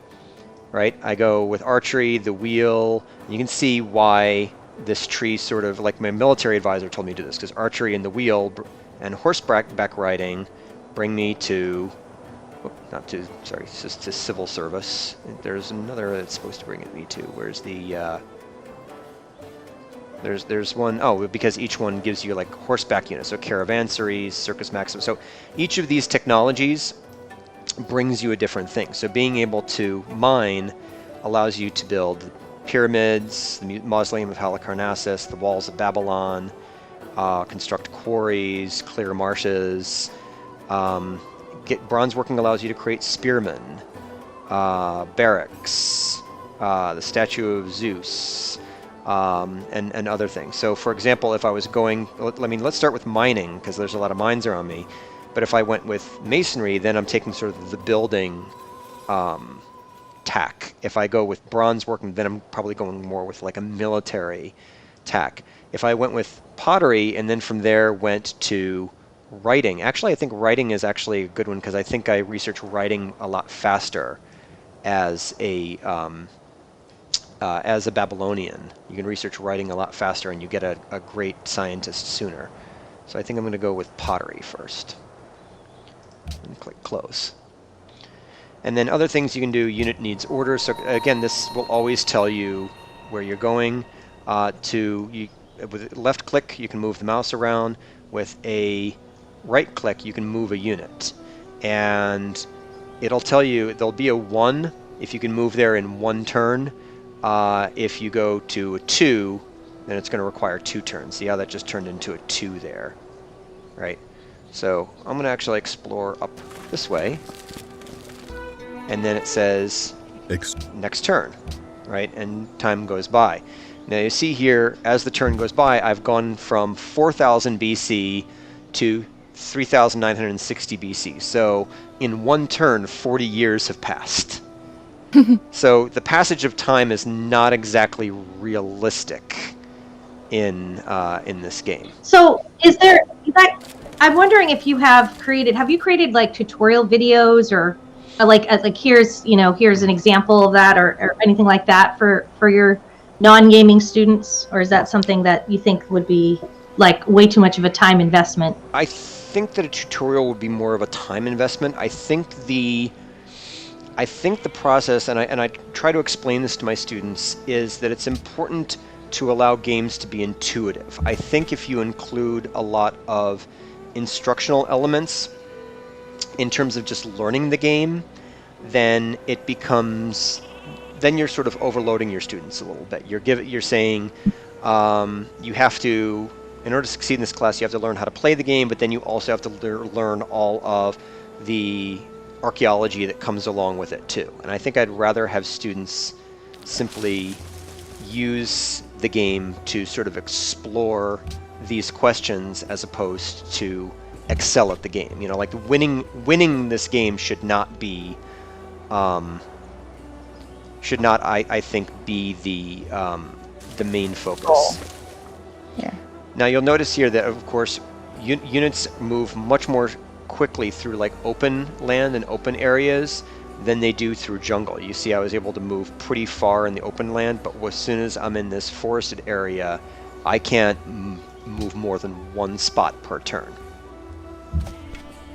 right, I go with archery, the wheel, you can see why this tree sort of, like my military advisor told me to do this, because archery and the wheel and horseback riding bring me to, to civil service. There's another that's supposed to bring me to, where's the, there's one, because each one gives you like horseback units, so caravanseries, circus maxim. So each of these technologies brings you a different thing. So being able to mine allows you to build pyramids, the mausoleum of Halicarnassus, the walls of Babylon, construct quarries, clear marshes. Bronze working allows you to create spearmen, barracks, the statue of Zeus, and other things. So, for example, if I was going, let's start with mining, because there's a lot of mines around me. But if I went with masonry, then I'm taking sort of the building tack. If I go with bronze working, then I'm probably going more with like a military tack. If I went with pottery and then from there went to writing, actually I think writing is actually a good one, because I think I research writing a lot faster as a Babylonian. You can research writing a lot faster and you get a great scientist sooner. So I think I'm going to go with pottery first. And click close. And then other things you can do, unit needs order. So again, this will always tell you where you're going. With left click, you can move the mouse around. With a right click, you can move a unit. And it'll tell you there'll be a 1 if you can move there in 1 turn. If you go to a 2, then it's going to require 2 turns. See how that just turned into a 2 there, right? So I'm going to actually explore up this way, and then it says next turn, right? And time goes by. Now you see here, as the turn goes by, I've gone from 4000 BC to 3960 BC. So in 1 turn, 40 years have passed. So the passage of time is not exactly realistic in this game. So I'm wondering if you have you created like tutorial videos or like here's an example of that or anything like that for your non-gaming students, or is that something that you think would be like way too much of a time investment? I think that a tutorial would be more of a time investment. I think the process, and I try to explain this to my students, is that it's important to allow games to be intuitive. I think if you include a lot of instructional elements in terms of just learning the game, then you're sort of overloading your students a little bit. You're saying you have to, in order to succeed in this class, you have to learn how to play the game, but then you also have to learn all of the archaeology that comes along with it too. And I think I'd rather have students simply use the game to sort of explore these questions as opposed to excel at the game. Like winning this game should not be I think be the main focus. Cool. Yeah. Now you'll notice here that of course units move much more quickly through like open land and open areas than they do through jungle. You see I was able to move pretty far in the open land, but as soon as I'm in this forested area, I can't move more than one spot per turn.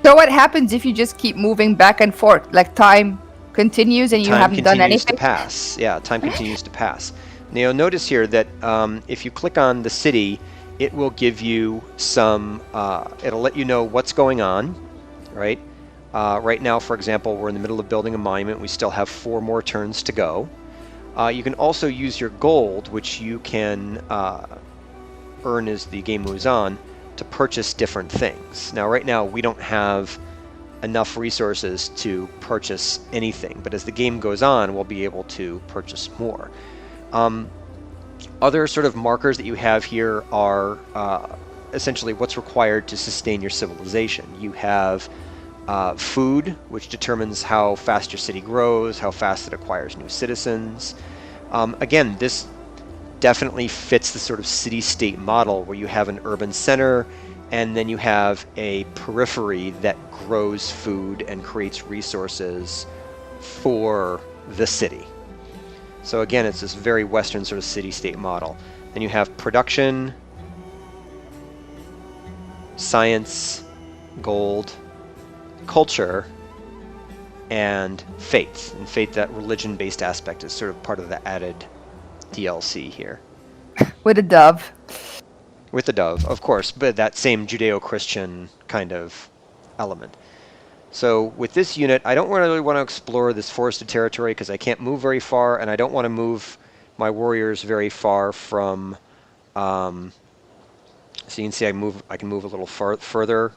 So what happens if you just keep moving back and forth? Like time continues and you haven't done Time continues to anything? pass. Yeah, time continues to pass. Now you'll notice here that if you click on the city, it will give you some, it'll let you know what's going on, right? Right now, for example, we're in the middle of building a monument. We still have 4 more turns to go. You can also use your gold, which you can earn as the game moves on, to purchase different things. Now, right now, we don't have enough resources to purchase anything, but as the game goes on, we'll be able to purchase more. Other sort of markers that you have here are essentially what's required to sustain your civilization. You have food, which determines how fast your city grows, how fast it acquires new citizens. Again, this definitely fits the sort of city-state model where you have an urban center and then you have a periphery that grows food and creates resources for the city. So again, it's this very Western sort of city-state model. Then you have production, science, gold, culture, and faith. And faith, that religion-based aspect, is sort of part of the added DLC here. With a dove. With the dove, of course, but that same Judeo-Christian kind of element. So with this unit, I don't really want to explore this forested territory because I can't move very far, and I don't want to move my warriors very far from... so you can see I can move a little further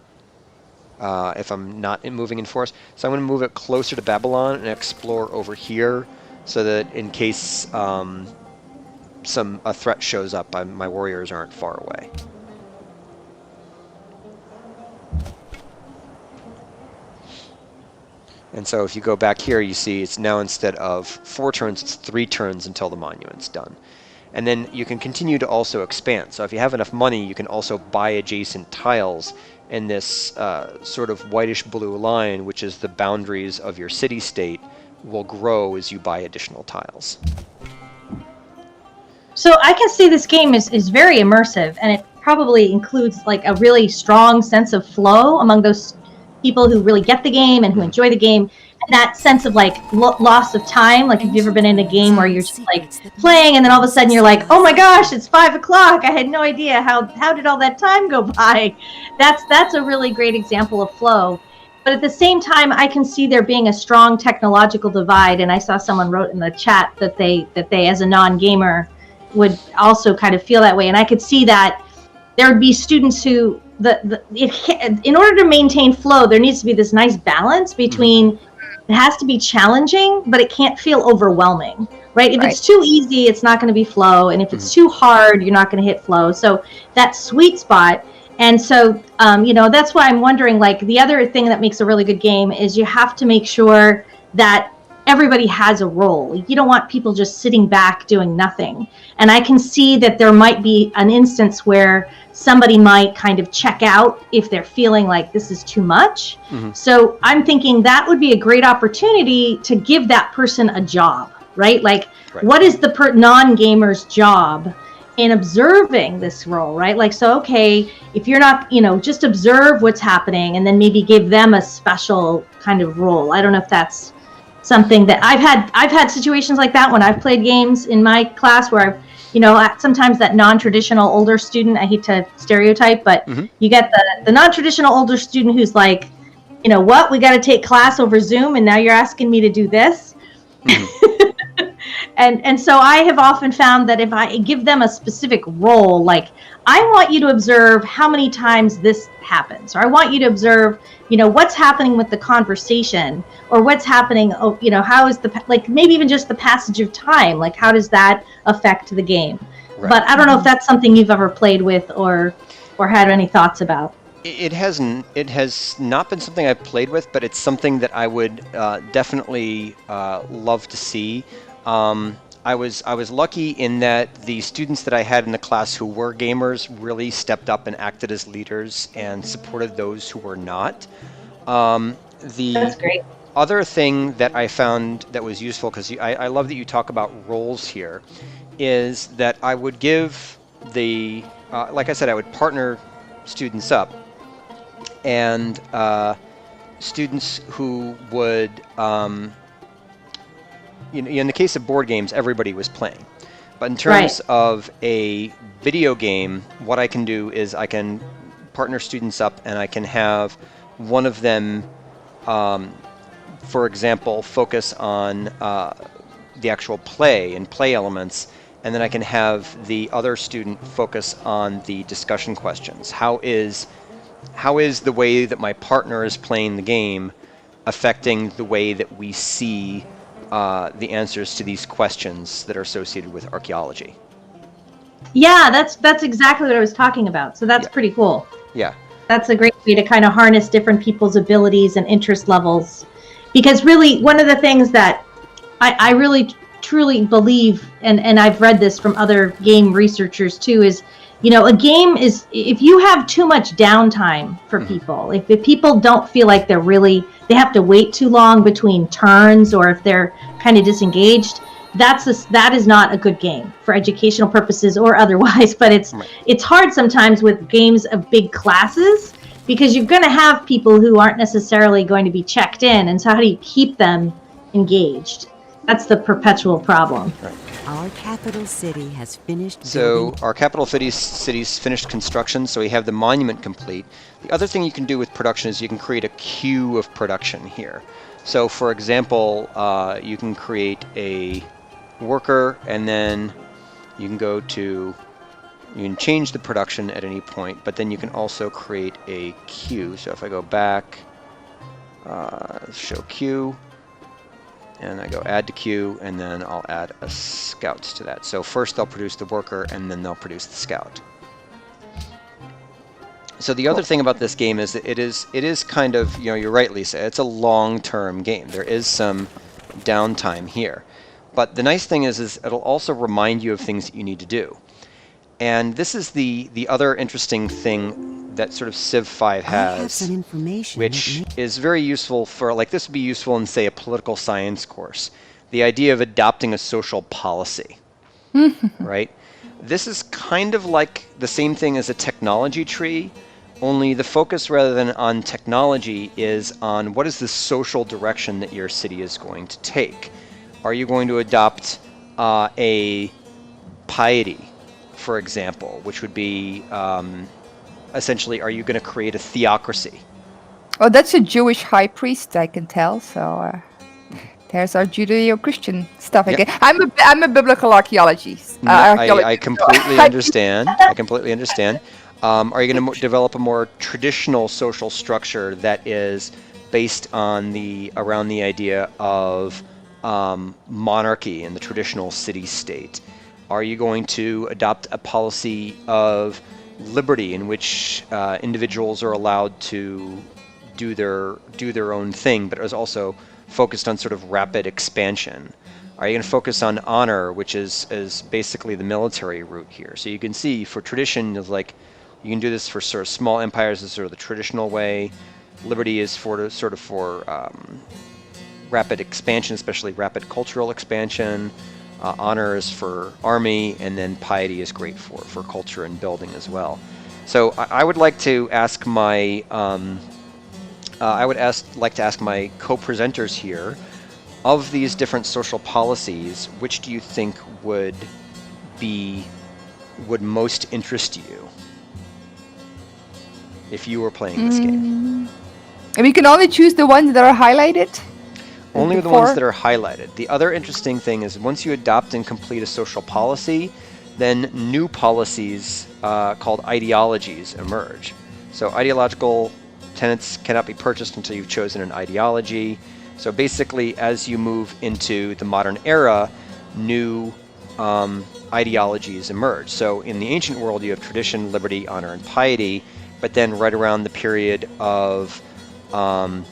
if I'm not moving in forest. So I'm going to move it closer to Babylon and explore over here so that in case a threat shows up, my warriors aren't far away. And so if you go back here, you see it's now instead of 4 turns, it's 3 turns until the monument's done. And then you can continue to also expand. So if you have enough money, you can also buy adjacent tiles in this sort of whitish blue line, which is the boundaries of your city-state, will grow as you buy additional tiles. So I can see this game is very immersive, and it probably includes like a really strong sense of flow among those people who really get the game and who enjoy the game, and that sense of like loss of time. Like, have you ever been in a game where you're just like playing and then all of a sudden you're like, oh my gosh, it's 5 o'clock. I had no idea how did all that time go by. That's a really great example of flow. But at the same time, I can see there being a strong technological divide, and I saw someone wrote in the chat that they as a non-gamer would also kind of feel that way, and I could see that there would be students who in order to maintain flow, there needs to be this nice balance between it has to be challenging, but it can't feel overwhelming, right? If it's too easy, it's not going to be flow, and if it's too hard, you're not going to hit flow. So that sweet spot. And so, that's why I'm wondering, like, the other thing that makes a really good game is you have to make sure that everybody has a role. You don't want people just sitting back doing nothing. And I can see that there might be an instance where somebody might kind of check out if they're feeling like this is too much. So I'm thinking that would be a great opportunity to give that person a job, right? Like, what is the non-gamer's job in observing this role, right? Like, so, okay, if you're not, just observe what's happening and then maybe give them a special kind of role. I don't know if that's something that I've had situations like that when I've played games in my class where I've, sometimes that non-traditional older student, I hate to stereotype, but you get the non-traditional older student who's like, what, we got to take class over Zoom and now you're asking me to do this. And so I have often found that if I give them a specific role, like, I want you to observe how many times this happens, or I want you to observe, what's happening with the conversation, or what's happening, how is maybe even just the passage of time, like, how does that affect the game? Right. But I don't know if that's something you've ever played with or had any thoughts about. It has not been something I've played with, but it's something that I would definitely love to see. I was lucky in that the students that I had in the class who were gamers really stepped up and acted as leaders and supported those who were not. That's great. Other thing that I found that was useful, because I love that you talk about roles here, is that I would give the like I said, I would partner students up, and students who would, in the case of board games, everybody was playing. But in terms of a video game, what I can do is I can partner students up, and I can have one of them, for example, focus on the actual play and play elements, and then I can have the other student focus on the discussion questions. How is the way that my partner is playing the game affecting the way that we see the answers to these questions that are associated with archaeology? Yeah, that's exactly what I was talking about. So that's pretty cool. Yeah. That's a great way to kind of harness different people's abilities and interest levels. Because really, one of the things that I really truly believe, and I've read this from other game researchers too, is, a game is, if you have too much downtime for people, if people don't feel like they have to wait too long between turns, or if they're kind of disengaged, that is not a good game for educational purposes or otherwise. But it's hard sometimes with games of big classes, because you're going to have people who aren't necessarily going to be checked in, and so how do you keep them engaged? That's the perpetual problem. Right. Our capital city has finished So building. our capital city's finished construction, so we have the monument complete. The other thing you can do with production is you can create a queue of production here. So for example, you can create a worker, and then you can change the production at any point, but then you can also create a queue. So if I go back, show queue, and I go add to queue, and then I'll add a scout to that. So first they'll produce the worker, and then they'll produce the scout. So the other thing about this game is that it is kind of, you're right, Lisa, it's a long-term game. There is some downtime here. But the nice thing is it'll also remind you of things that you need to do. And this is the other interesting thing that sort of Civ 5 I have has, some information which is very useful for, like, this would be useful in, say, a political science course. The idea of adopting a social policy, right? This is kind of like the same thing as a technology tree, only the focus, rather than on technology, is on what is the social direction that your city is going to take. Are you going to adopt a piety, for example, which would be essentially, are you going to create a theocracy? Oh, that's a Jewish high priest, I can tell. So there's our Judeo-Christian stuff again. I'm a biblical archaeologist. I completely understand. I completely understand. Are you going to develop a more traditional social structure that is based on around the idea of monarchy and the traditional city-state? Are you going to adopt a policy of liberty in which individuals are allowed to do their own thing, but is also focused on sort of rapid expansion? Are you going to focus on honor, which is basically the military route here? So you can see for tradition is like, you can do this for sort of small empires as sort of the traditional way. Liberty is for rapid expansion, especially rapid cultural expansion. Honor is for army, and then piety is great for culture and building as well. So I would like to ask my like to ask my co-presenters here, of these different social policies, which do you think would most interest you if you were playing this game? And we can only choose the ones that are highlighted? Only the ones that are highlighted. The other interesting thing is once you adopt and complete a social policy, then new policies called ideologies emerge. So ideological tenets cannot be purchased until you've chosen an ideology. So basically, as you move into the modern era, new ideologies emerge. So in the ancient world, you have tradition, liberty, honor, and piety. But then right around the period of the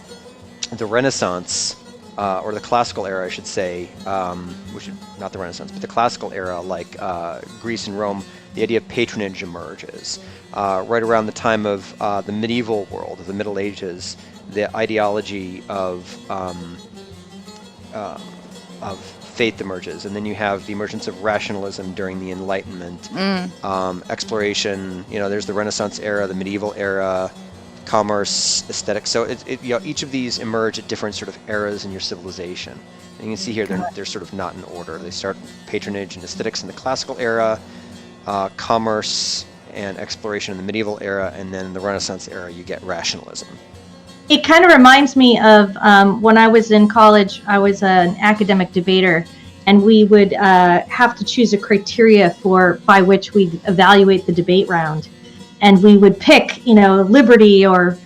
Renaissance, or the classical era, I should say, not the Renaissance, but the classical era, like Greece and Rome, the idea of patronage emerges. Right around the time of the medieval world, of the Middle Ages, the ideology of faith emerges, and then you have the emergence of rationalism during the Enlightenment, exploration. There's the Renaissance era, the medieval era, commerce, aesthetics. So each of these emerge at different sort of eras in your civilization. And you can see here they're sort of not in order. They start patronage and aesthetics in the classical era, commerce and exploration in the medieval era, and then in the Renaissance era you get rationalism. It kind of reminds me of when I was in college. I was an academic debater, and we would have to choose a criteria by which we evaluate the debate round. And we would pick, liberty or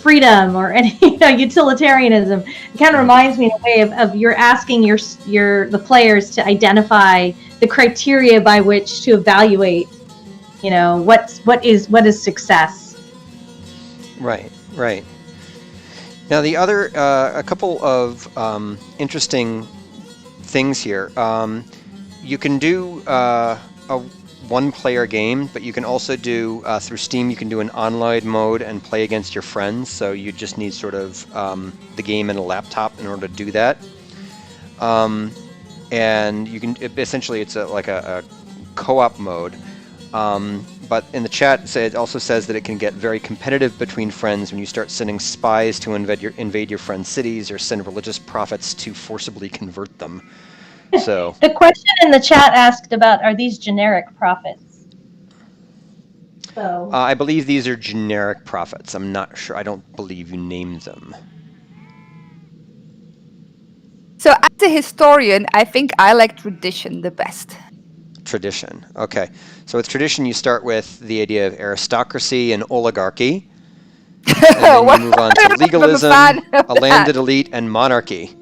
freedom or any, utilitarianism. It kind of reminds me in a way of you're asking the players to identify the criteria by which to evaluate, what is success. Right. Now the other, a couple of interesting things here. You can do a one-player game, but you can also do, through Steam, you can do an online mode and play against your friends, so you just need sort of the game and a laptop in order to do that. And you can, essentially it's like a co-op mode. But in the chat, it also says that it can get very competitive between friends when you start sending spies to invade your friends' cities or send religious prophets to forcibly convert them. So the question in the chat asked about, are these generic prophets? So I believe these are generic prophets. I'm not sure. I don't believe you named them. So as a historian, I think I like tradition the best. Tradition. Okay. So with tradition, you start with the idea of aristocracy and oligarchy. And then you move on to legalism, a landed elite, and monarchy.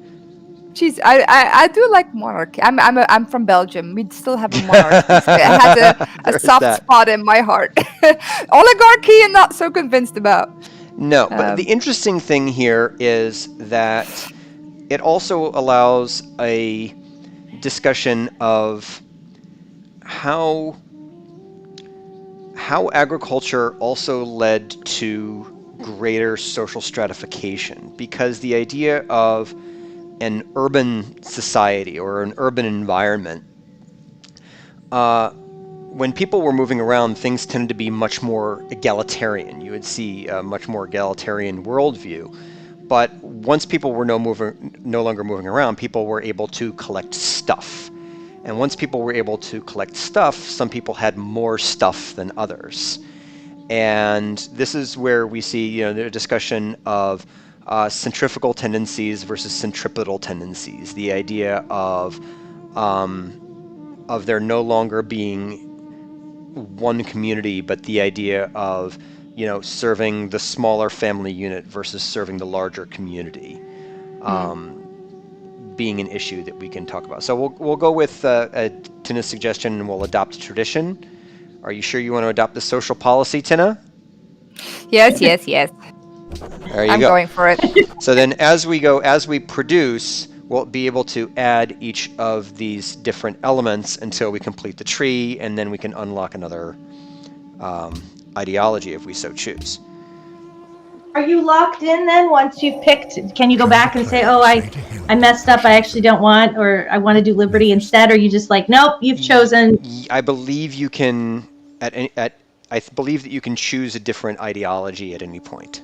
Jeez, I do like monarchy. I'm from Belgium. We still have a monarchy. It has a soft spot in my heart. Oligarchy, I'm not so convinced about. No, but the interesting thing here is that it also allows a discussion of how agriculture also led to greater social stratification, because the idea of an urban society or an urban environment, when people were moving around, things tended to be much more egalitarian. You would see a much more egalitarian worldview. But once people were no longer moving around, people were able to collect stuff. And once people were able to collect stuff, some people had more stuff than others. And this is where we see, the discussion of centrifugal tendencies versus centripetal tendencies. The idea of there no longer being one community, but the idea of serving the smaller family unit versus serving the larger community, being an issue that we can talk about. So we'll go with Tina's suggestion, and we'll adopt a tradition. Are you sure you want to adopt the social policy, Tina? Yes. There you go. I'm going for it. So then as we produce, we'll be able to add each of these different elements until we complete the tree, and then we can unlock another ideology if we so choose. are you locked in then once you've picked? Can you go back and say, oh, I messed up, I actually don't want, or I want to do liberty instead? Or are you just like, nope, you've chosen? I believe you can, I believe that you can choose a different ideology at any point.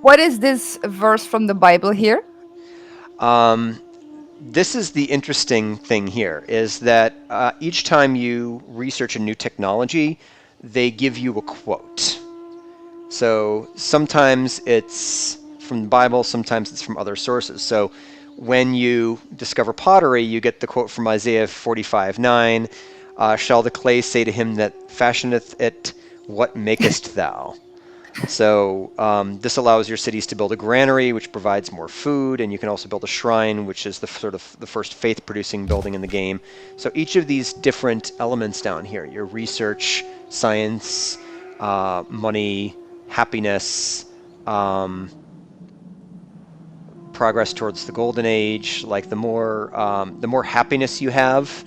What is this verse from the Bible here? This is the interesting thing here, is that each time you research a new technology, they give you a quote. So sometimes it's from the Bible, sometimes it's from other sources. So when you discover pottery, you get the quote from Isaiah 45:9, shall the clay say to him that fashioneth it, what makest thou? So this allows your cities to build a granary, which provides more food, and you can also build a shrine, which is the sort of the first faith-producing building in the game. So each of these different elements down here, your research, science, money, happiness, progress towards the golden age, like the more happiness you have,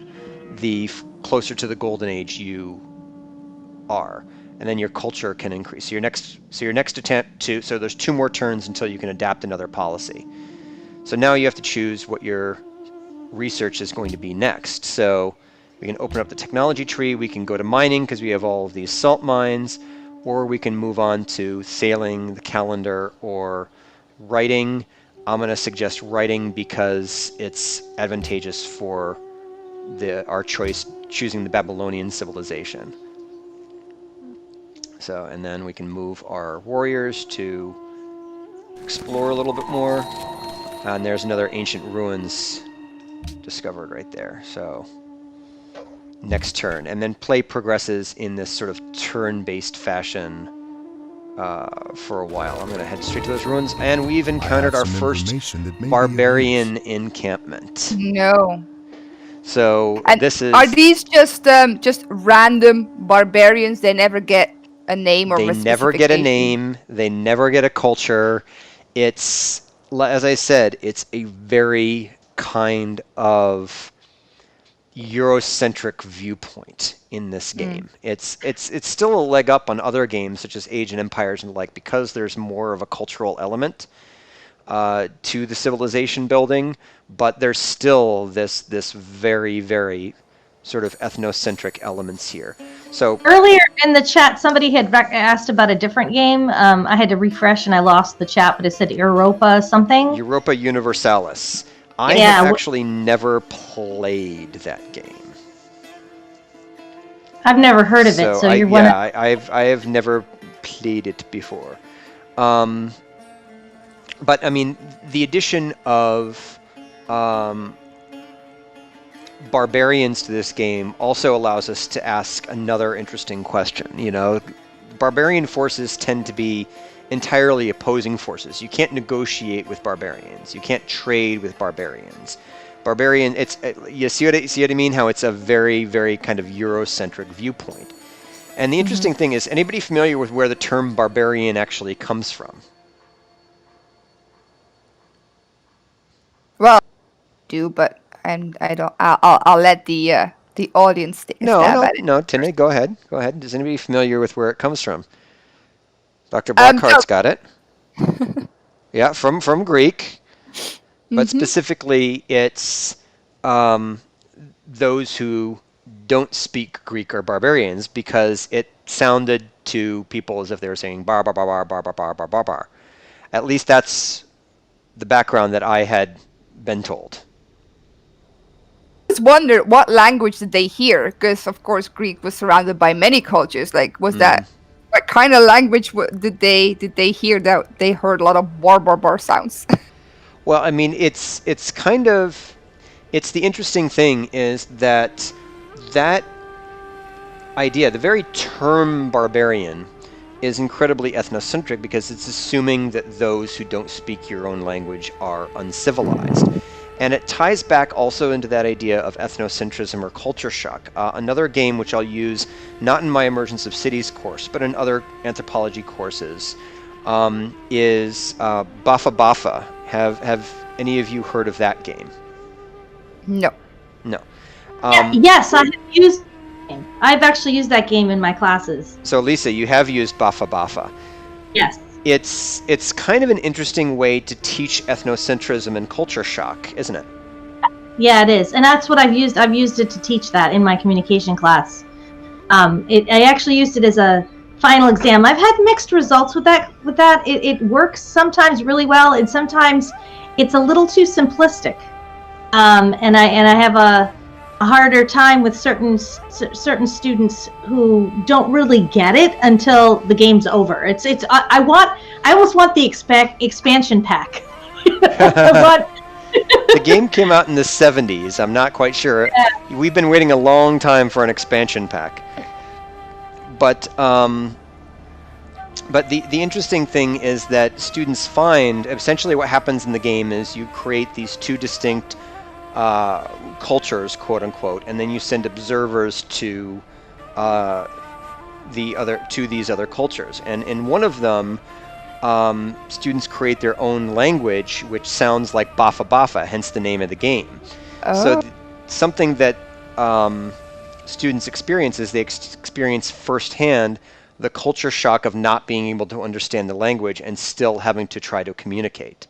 the closer to the golden age you are. And then your culture can increase. So your next attempt so there's 2 more turns until you can adapt another policy. So now you have to choose what your research is going to be next. So we can open up the technology tree, we can go to mining because we have all of these salt mines, or we can move on to sailing, the calendar, or writing. I'm going to suggest writing because it's advantageous for our choice, choosing the Babylonian civilization. So, and then we can move our warriors to explore a little bit more. And there's another ancient ruins discovered right there. So, next turn. And then play progresses in this sort of turn-based fashion for a while. I'm going to head straight to those ruins. And we've encountered our first barbarian encampment. No. So, And this is... Are these just random barbarians? They never get a name or They a never get a specification? name. They never get a culture. It's, as I said, it's a very kind of Eurocentric viewpoint in this game. It's still a leg up on other games such as Age and Empires and the like because there's more of a cultural element to the civilization building, but there's still this very, very sort of ethnocentric elements here. So earlier in the chat, somebody had asked about a different game. I had to refresh and I lost the chat, but it said Europa something. Europa Universalis. I have actually never played that game. I've never heard of it, so you're one. I have never played it before. But I mean, the addition of barbarians to this game also allows us to ask another interesting question. You know, barbarian forces tend to be entirely opposing forces. You can't negotiate with barbarians. You can't trade with barbarians. You see what I mean? How it's a very, very kind of Eurocentric viewpoint. And the interesting thing is, anybody familiar with where the term barbarian actually comes from? Well, I do, but I don't. I'll let the audience take a stab at it. No, Tine, go ahead. Go ahead. Is anybody familiar with where it comes from? Dr. Blackheart's got it. Yeah, from Greek, but specifically it's those who don't speak Greek are barbarians because it sounded to people as if they were saying bar bar bar bar bar bar bar bar bar bar. At least that's the background that I had been told. I just wonder what language did they hear? Because of course Greek was surrounded by many cultures. Like, was that what kind of language did they hear that they heard a lot of bar bar bar sounds? Well, I mean, it's the interesting thing is that idea, the very term barbarian, is incredibly ethnocentric because it's assuming that those who don't speak your own language are uncivilized. And it ties back also into that idea of ethnocentrism or culture shock. Another game which I'll use, not in my Emergence of Cities course, but in other anthropology courses, is Bafa Bafa. Have any of you heard of that game? No. No. Yes, I've actually used that game in my classes. So Lisa, you have used Bafa Bafa. Yes. It's kind of an interesting way to teach ethnocentrism and culture shock, isn't it? Yeah, it is, and that's what I've used. I've used it to teach that in my communication class. I actually used it as a final exam. I've had mixed results with that. It works sometimes really well, and sometimes it's a little too simplistic. And I have a harder time with certain students who don't really get it until the game's over. I almost want the expansion pack. The game came out in the 70s. I'm not quite sure. Yeah. We've been waiting a long time for an expansion pack. But the interesting thing is that students find essentially what happens in the game is you create these two distinct cultures, quote unquote, and then you send observers to these other cultures. And in one of them, students create their own language, which sounds like Bafa Bafa, hence the name of the game. Oh. So something that students experience is they experience firsthand the culture shock of not being able to understand the language and still having to try to communicate.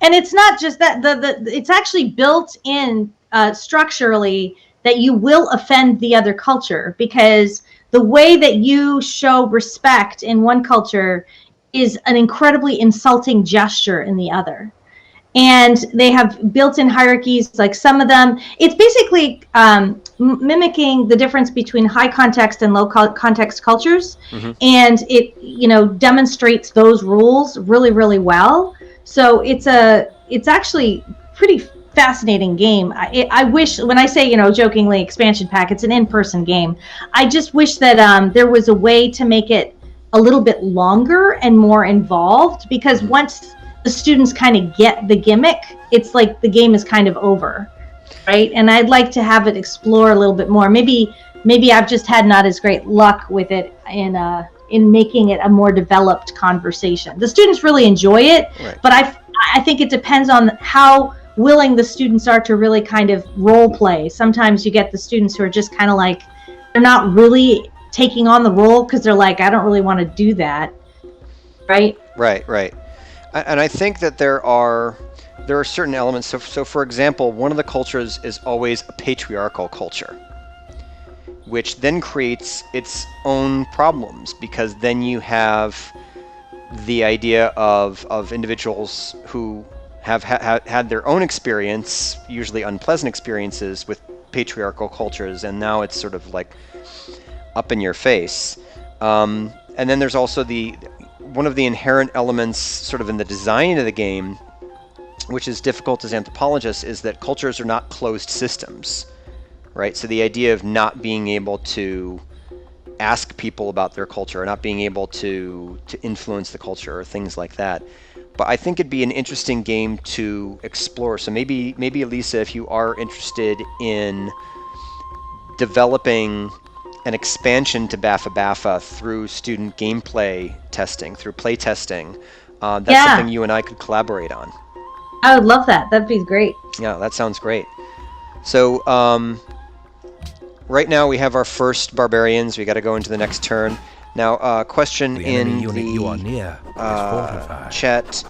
And it's not just that, it's actually built in structurally that you will offend the other culture, because the way that you show respect in one culture is an incredibly insulting gesture in the other. And they have built-in hierarchies, like some of them, it's basically mimicking the difference between high context and low context cultures. And it, demonstrates those rules really, really well. So it's actually pretty fascinating game. I wish, when I say, jokingly expansion pack, it's an in-person game. I just wish that there was a way to make it a little bit longer and more involved, because once the students kind of get the gimmick, it's like the game is kind of over, right? And I'd like to have it explore a little bit more. Maybe I've just had not as great luck with it in making it a more developed conversation. The students really enjoy it, right. But I think it depends on how willing the students are to really kind of role play. Sometimes you get the students who are just kind of like, they're not really taking on the role because they're like, I don't really want to do that, right? Right. And I think that there are certain elements. So for example, one of the cultures is always a patriarchal culture, which then creates its own problems, because then you have the idea of individuals who have had their own experience, usually unpleasant experiences with patriarchal cultures, and now it's sort of like up in your face. And then there's also one of the inherent elements sort of in the design of the game, which is difficult as anthropologists, is that cultures are not closed systems, right? So the idea of not being able to ask people about their culture, or not being able to influence the culture, or things like that. But I think it'd be an interesting game to explore. So maybe Elisa, if you are interested in developing an expansion to Baffa through student gameplay testing, through play testing, that's something you and I could collaborate on. I would love that. That'd be great. Yeah, that sounds great. So right now we have our first barbarians. We got to go into the next turn. Now, question in the chat.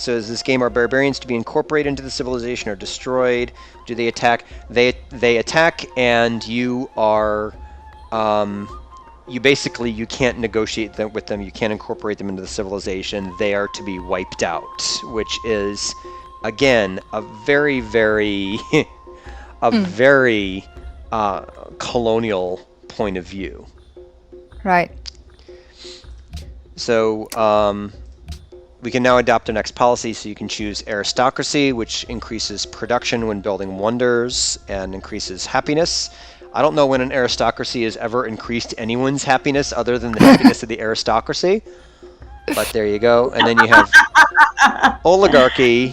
So is this game, are barbarians to be incorporated into the civilization or destroyed? Do they attack? They attack, and you are you can't negotiate with them. You can't incorporate them into the civilization. They are to be wiped out, which is again a very very very colonial point of view. Right. So we can now adopt our next policy, so you can choose aristocracy, which increases production when building wonders and increases happiness. I don't know when an aristocracy has ever increased anyone's happiness other than the happiness of the aristocracy, but there you go. And then you have oligarchy,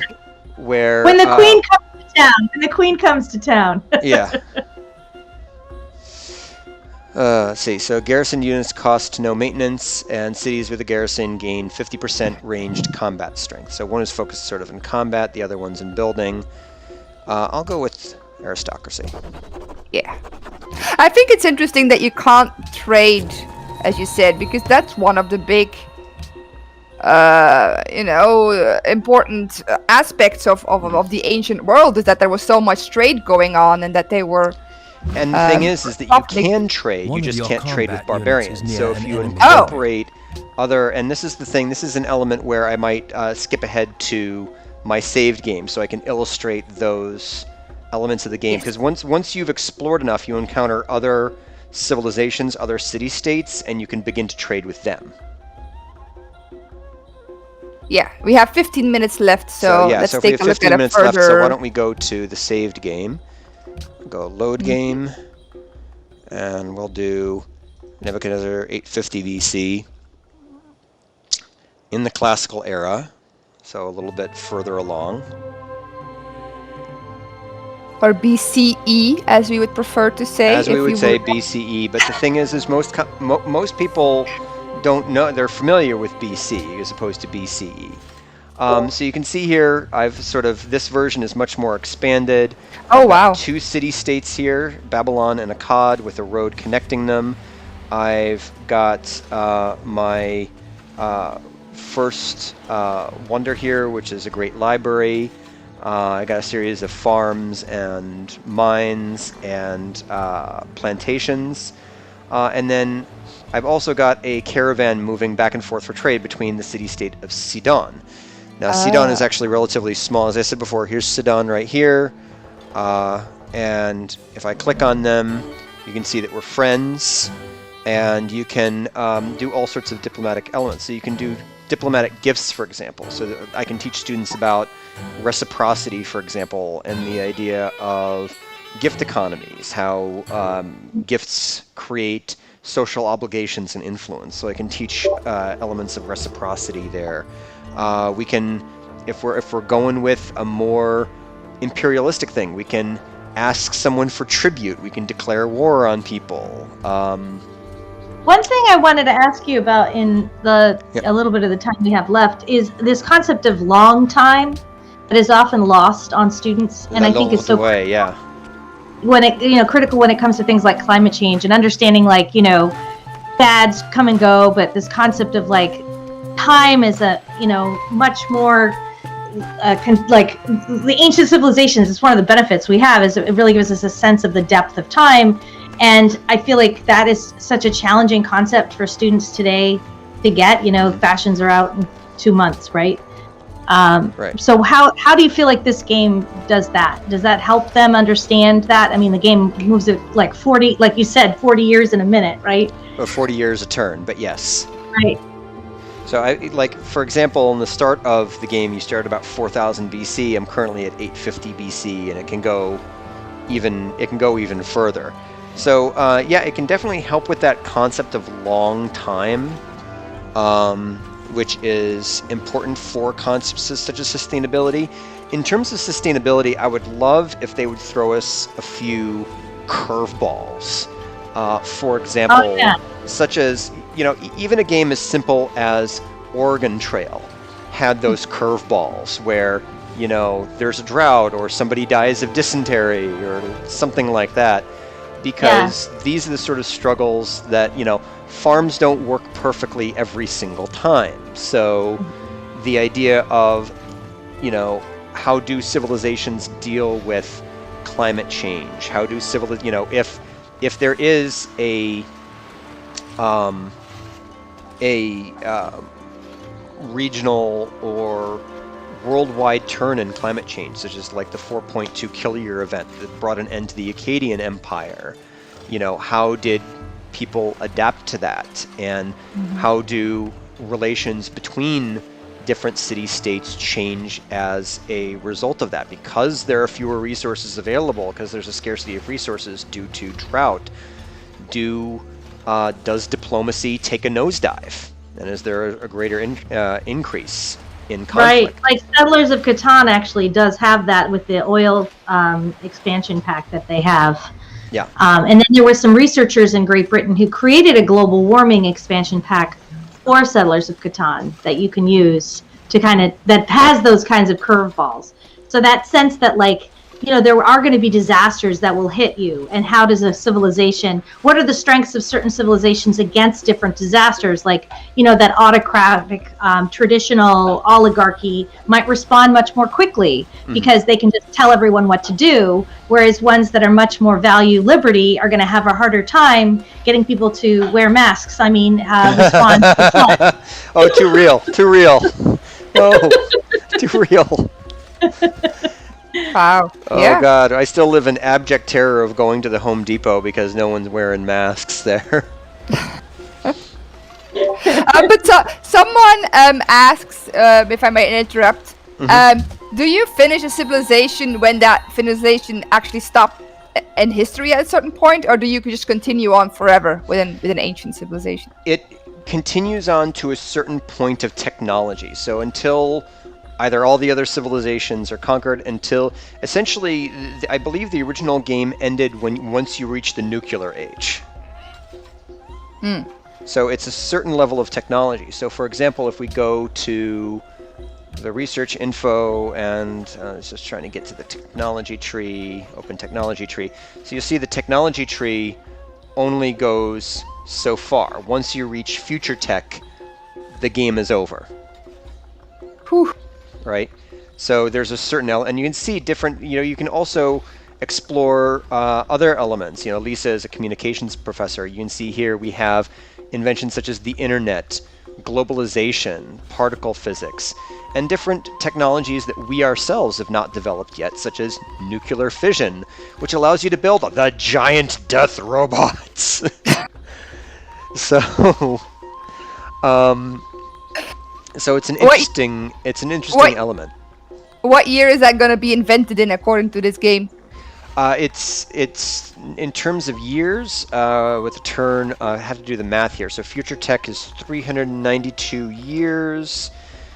where when the queen comes to town. When the queen comes to town. Yeah. Let's see. So garrison units cost no maintenance, and cities with a garrison gain 50% ranged combat strength. So one is focused sort of in combat, the other one's in building. I'll go with aristocracy. Yeah. I think it's interesting that you can't trade, as you said, because that's one of the big, important aspects of the ancient world, is that there was so much trade going on, and that they were. And the thing is that you can trade, you just can't trade with barbarians. So if you incorporate other, and this is the thing, this is an element where I might skip ahead to my saved game, so I can illustrate those elements of the game. Because once you've explored enough, you encounter other civilizations, other city-states, and you can begin to trade with them. Yeah, we have 15 minutes left, so let's take a look at it further. Left, so why don't we go to the saved game. Go load game, and we'll do Nebuchadnezzar 850 BC in the classical era, so a little bit further along. Or BCE, as we would prefer to say. As we would say BCE, but the thing is most people don't know, they're familiar with BC as opposed to BCE. So you can see here, this version is much more expanded. Oh, wow. 2 city-states here, Babylon and Akkad, with a road connecting them. I've got my first wonder here, which is a great library. I got a series of farms and mines and plantations. And then I've also got a caravan moving back and forth for trade between the city-state of Sidon. Now, Sidon is actually relatively small. As I said before, here's Sidon right here. And if I click on them, you can see that we're friends. And you can do all sorts of diplomatic elements. So you can do diplomatic gifts, for example. So that I can teach students about reciprocity, for example, and the idea of gift economies, how gifts create social obligations and influence. So I can teach elements of reciprocity there. We can, if we're going with a more imperialistic thing, we can ask someone for tribute. We can declare war on people. One thing I wanted to ask you about in a little bit of the time we have left is this concept of long time that is often lost on students, and I think it's so when it critical when it comes to things like climate change and understanding fads come and go, but this concept of time is a much more the ancient civilizations. It's one of the benefits we have is it really gives us a sense of the depth of time. And I feel like that is such a challenging concept for students today to get. Fashions are out in 2 months, right? Right. So how do you feel like this game does that? Does that help them understand that? I mean, the game moves it 40, like you said, 40 years in a minute, right? Or 40 years a turn, but yes. Right. So for example, in the start of the game, you start about 4000 BC. I'm currently at 850 BC, and it can go even further. So it can definitely help with that concept of long time, which is important for concepts such as sustainability. In terms of sustainability, I would love if they would throw us a few curveballs. For example, such as, even a game as simple as Oregon Trail had those curveballs where, there's a drought or somebody dies of dysentery or something like that. Because these are the sort of struggles that, farms don't work perfectly every single time. So the idea of, how do civilizations deal with climate change? How do if there is a regional or worldwide turn in climate change, such as the 4.2 kiloyear event that brought an end to the Akkadian Empire. How did people adapt to that? And how do relations between different city-states change as a result of that? Because there are fewer resources available, because there's a scarcity of resources due to drought, does diplomacy take a nosedive? And is there a greater increase in conflict? Right, Settlers of Catan actually does have that with the oil expansion pack that they have. Yeah. And then there were some researchers in Great Britain who created a global warming expansion pack for Settlers of Catan that you can use to that has those kinds of curveballs. So that sense that there are going to be disasters that will hit you, and how does a civilization, what are the strengths of certain civilizations against different disasters? That autocratic traditional oligarchy might respond much more quickly because they can just tell everyone what to do, whereas ones that are much more value liberty are going to have a harder time getting people to wear masks. Respond to what? Oh, too real. Oh, too real. Wow. Oh God, I still live in abject terror of going to the Home Depot because no one's wearing masks there. But someone asks, if I may interrupt, do you finish a civilization when that civilization actually stopped in history at a certain point, or do you just continue on forever with an ancient civilization? It continues on to a certain point of technology. So until either all the other civilizations are conquered, until essentially, I believe the original game ended once you reach the nuclear age. So it's a certain level of technology. So for example, if we go to the research info and it's just trying to get to the technology tree, open technology tree. So you'll see the technology tree only goes so far. Once you reach future tech, the game is over. Whew. right? So there's a certain and you can see different. You can also explore other elements. Lisa is a communications professor. You can see here we have inventions such as the internet, globalization, particle physics, and different technologies that we ourselves have not developed yet, such as nuclear fission, which allows you to build the giant death robots. So, so it's an interesting element. What year is that going to be invented in, according to this game? It's in terms of years, with a turn, I have to do the math here. So future tech is 392 years.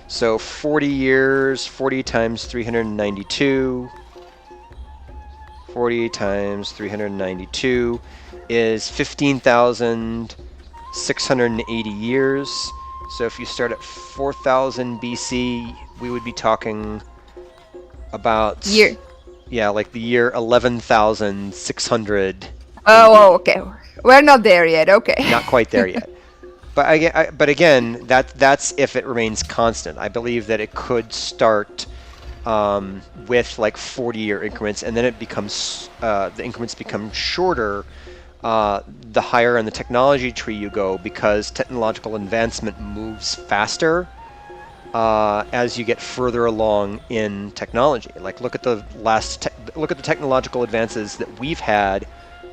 So 40 years, 40 times 392. 40 times 392 is 15,680 years. So if you start at 4000 BC, we would be talking about... Yeah, like the year 11,600. Oh, okay. We're not there yet. Okay. Not quite there yet. But again, that's if it remains constant. I believe that it could start with like 40-year increments, and then it becomes the increments become shorter the higher in the technology tree you go, because technological advancement moves faster. As you get further along in technology. Like look at the technological advances that we've had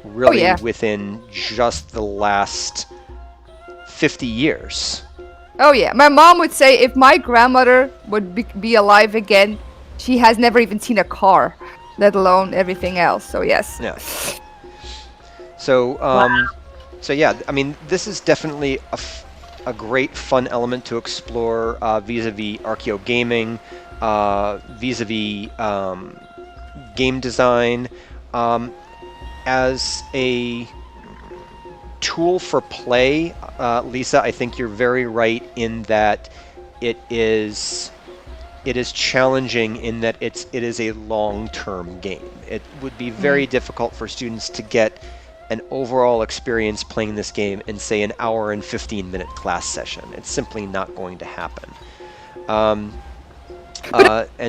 really within just the last 50 years. Oh yeah, my mom would say if my grandmother would be alive again, she has never even seen a car, let alone everything else. So yes. Yeah. So so yeah, I mean, this is definitely a great fun element to explore vis-a-vis Archaeogaming, vis-a-vis game design. As a tool for play, Lisa, I think you're very right in that it is challenging in that it is a long-term game. It would be very difficult for students to get an overall experience playing this game in, say, an hour and 15-minute class session. It's simply not going to happen. And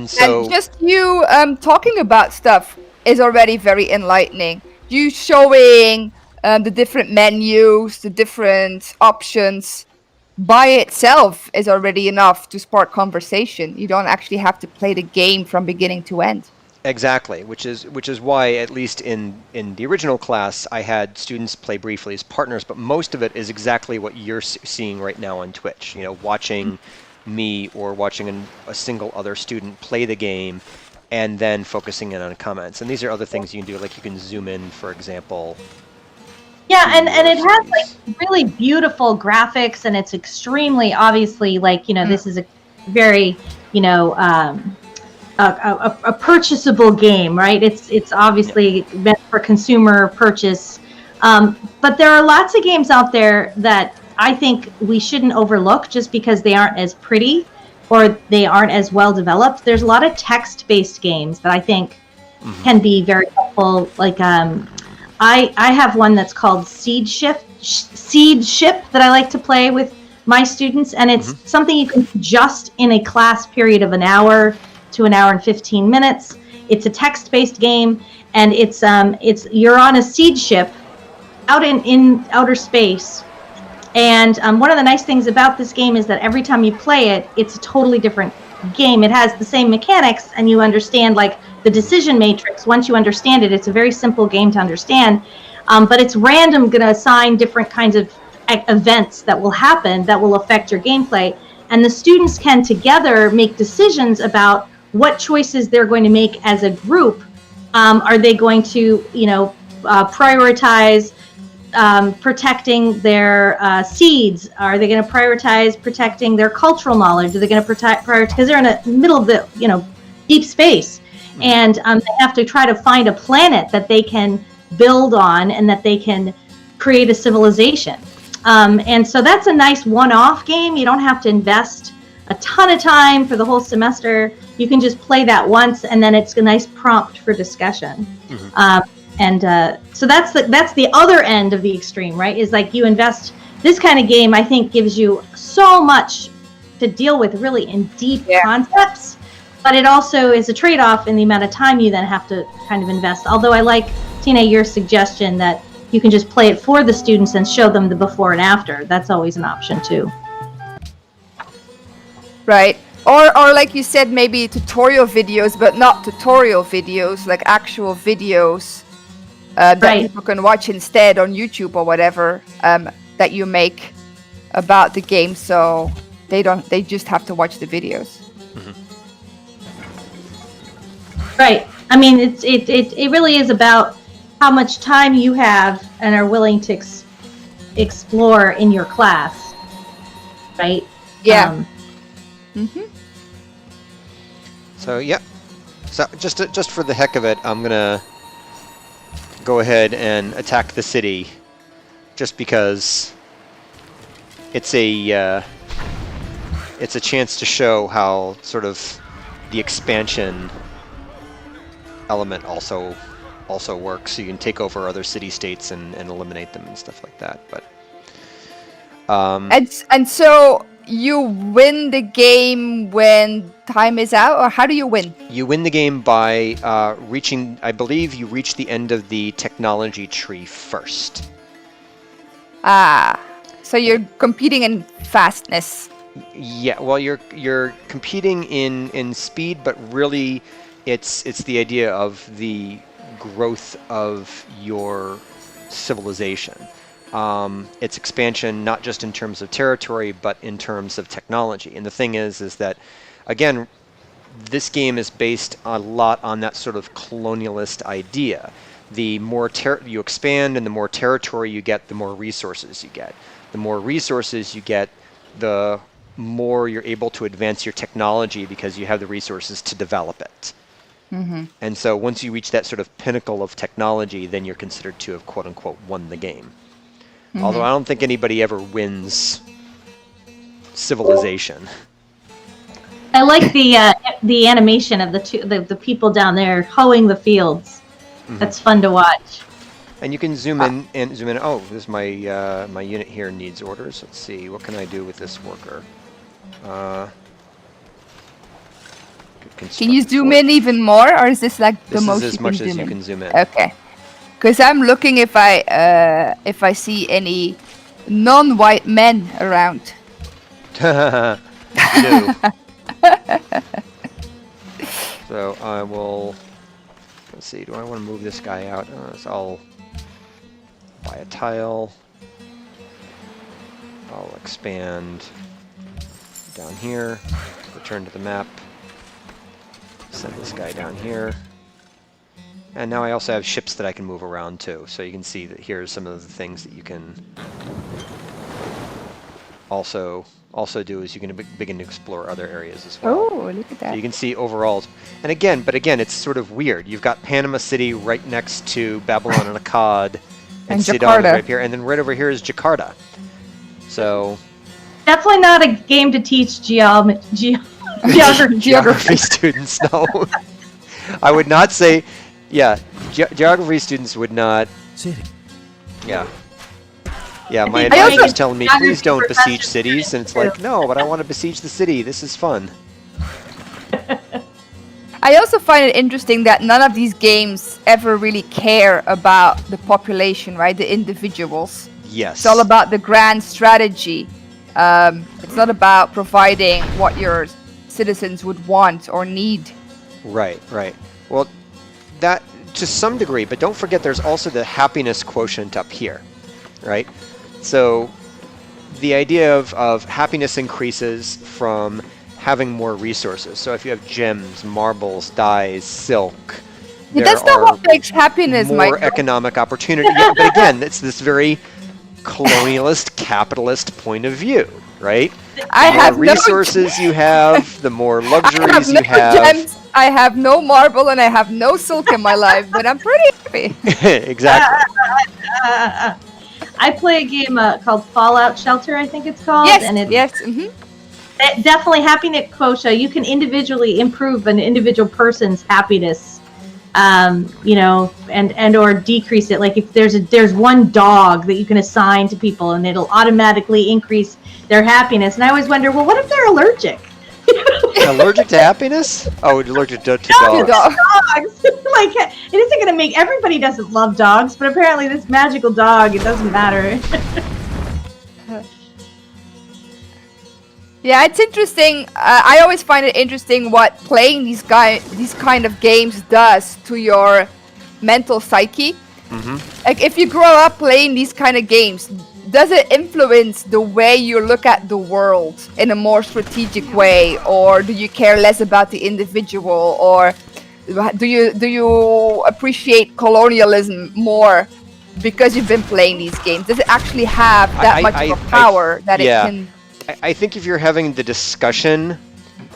just you talking about stuff is already very enlightening. You showing the different menus, the different options, by itself is already enough to spark conversation. You don't actually have to play the game from beginning to end. Exactly, which is why, at least in the original class, I had students play briefly as partners, but most of it is exactly what you're seeing right now on Twitch. Watching me or watching a single other student play the game, and then focusing in on comments. And these are other things you can do, like you can zoom in, for example. Yeah, and it has like really beautiful graphics, and it's extremely obviously this is a very a purchasable game, right? It's obviously meant for consumer purchase, but there are lots of games out there that I think we shouldn't overlook just because they aren't as pretty or they aren't as well developed. There's a lot of text-based games that I think can be very helpful. Like I have one that's called Seed Ship that I like to play with my students, and it's something you can do just in a class period of an hour to an hour and 15 minutes. It's a text-based game, and it's you're on a seed ship out in outer space. And one of the nice things about this game is that every time you play it, it's a totally different game. It has the same mechanics, and you understand like the decision matrix. Once you understand it, it's a very simple game to understand. But it's random, going to assign different kinds of events that will happen that will affect your gameplay. And the students can together make decisions about what choices they're going to make as a group. Are they going to, prioritize protecting their seeds? Are they going to prioritize protecting their cultural knowledge? Are they going to prioritize, because they're in the middle of the, deep space, and they have to try to find a planet that they can build on and that they can create a civilization. And so that's a nice one-off game. You don't have to invest a ton of time for the whole semester. You can just play that once, and then it's a nice prompt for discussion. So that's the other end of the extreme, right? Is like you invest. This kind of game, I think, gives you so much to deal with really in deep Yeah. concepts, but it also is a trade-off in the amount of time you then have to kind of invest. Although I like, Tina, your suggestion that you can just play it for the students and show them the before and after. That's always an option too. Right. Or like you said, maybe tutorial videos, but not tutorial videos, like actual videos that Right. people can watch instead on YouTube or whatever that you make about the game, so they just have to watch the videos. Right. I mean, it really is about how much time you have and are willing to explore in your class, right? Yeah. So yeah. So just for the heck of it, I'm gonna go ahead and attack the city, just because it's a chance to show how sort of the expansion element also works. So you can take over other city-states and eliminate them and stuff like that. But And so you win the game when time is out, or how do you win? you win the game by reaching, I believe you reach the end of the technology tree first. So you're competing in fastness. Yeah, well, you're competing in speed, but really it's the idea of the growth of your civilization. It's expansion not just in terms of territory, but in terms of technology. And the thing is that, again, this game is based a lot on that sort of colonialist idea. The more you expand and the more territory you get, the more resources you get. The more resources you get, the more you're able to advance your technology because you have the resources to develop it. And so once you reach that sort of pinnacle of technology, then you're considered to have quote-unquote won the game. Although I don't think anybody ever wins civilization. I like the animation of the people down there hoeing the fields. That's fun to watch. And you can zoom in and zoom in. Oh, this my my unit here needs orders. Let's see, what can I do with this worker? Can you zoom in even more, or is this like the This most is as you much can as zoom you in? can zoom in. Okay, because I'm looking if I see any non-white men around. No. So I will. Let's see. Do I want to move this guy out? So I'll buy a tile. I'll expand down here. Return to the map. Send this guy down here. And now I also have ships that I can move around too. So you can see that here's some of the things that you can also do is you can begin to explore other areas as well. Oh, look at So that! you can see overall, and again, it's sort of weird. You've got Panama City right next to Babylon and Akkad, And Sidon is Jakarta. right here, and then right over here is Jakarta. So Definitely not a game to teach geography. geography students, no. I would not say, yeah, geography students would not. City. Yeah. Yeah, my think advisor I was telling me, geography please don't besiege professors cities, and it's like, no, but I want to besiege the city. This is fun. I also find it interesting that none of these games ever really care about the population, right? The individuals. Yes. It's all about the grand strategy. It's not about providing what your citizens would want or need. Right, right. Well, that to some degree, but don't forget there's also the happiness quotient up here, right? So the idea of happiness increases from having more resources. So if you have gems, marbles, dyes, silk, Yeah, that's not what makes happiness, more Michael. economic opportunity. Yeah, but again, it's this very colonialist, capitalist point of view, right? I The have more no resources you have, the more I have luxuries no you have. gems, I have no marble, and I have no silk in my life, but I'm pretty happy. Exactly. I play a game called Fallout Shelter, I think it's called. Yes, And it, yes. it definitely happiness quotient. You can individually improve an individual person's happiness and or decrease it. Like if there's one dog that you can assign to people, and it'll automatically increase their happiness. And I always wonder, well, what if they're allergic? Allergic to happiness? Oh, allergic to dogs. Dogs. Like, it isn't going to make everybody doesn't love dogs, but apparently this magical dog, it doesn't matter. Yeah, it's interesting. I always find it interesting what playing these kind of games does to your mental psyche. Like, if you grow up playing these kind of games, does it influence the way you look at the world in a more strategic way, or do you care less about the individual, or do you appreciate colonialism more because you've been playing these games? Does it actually have that much of a power that it can? I think if you're having the discussion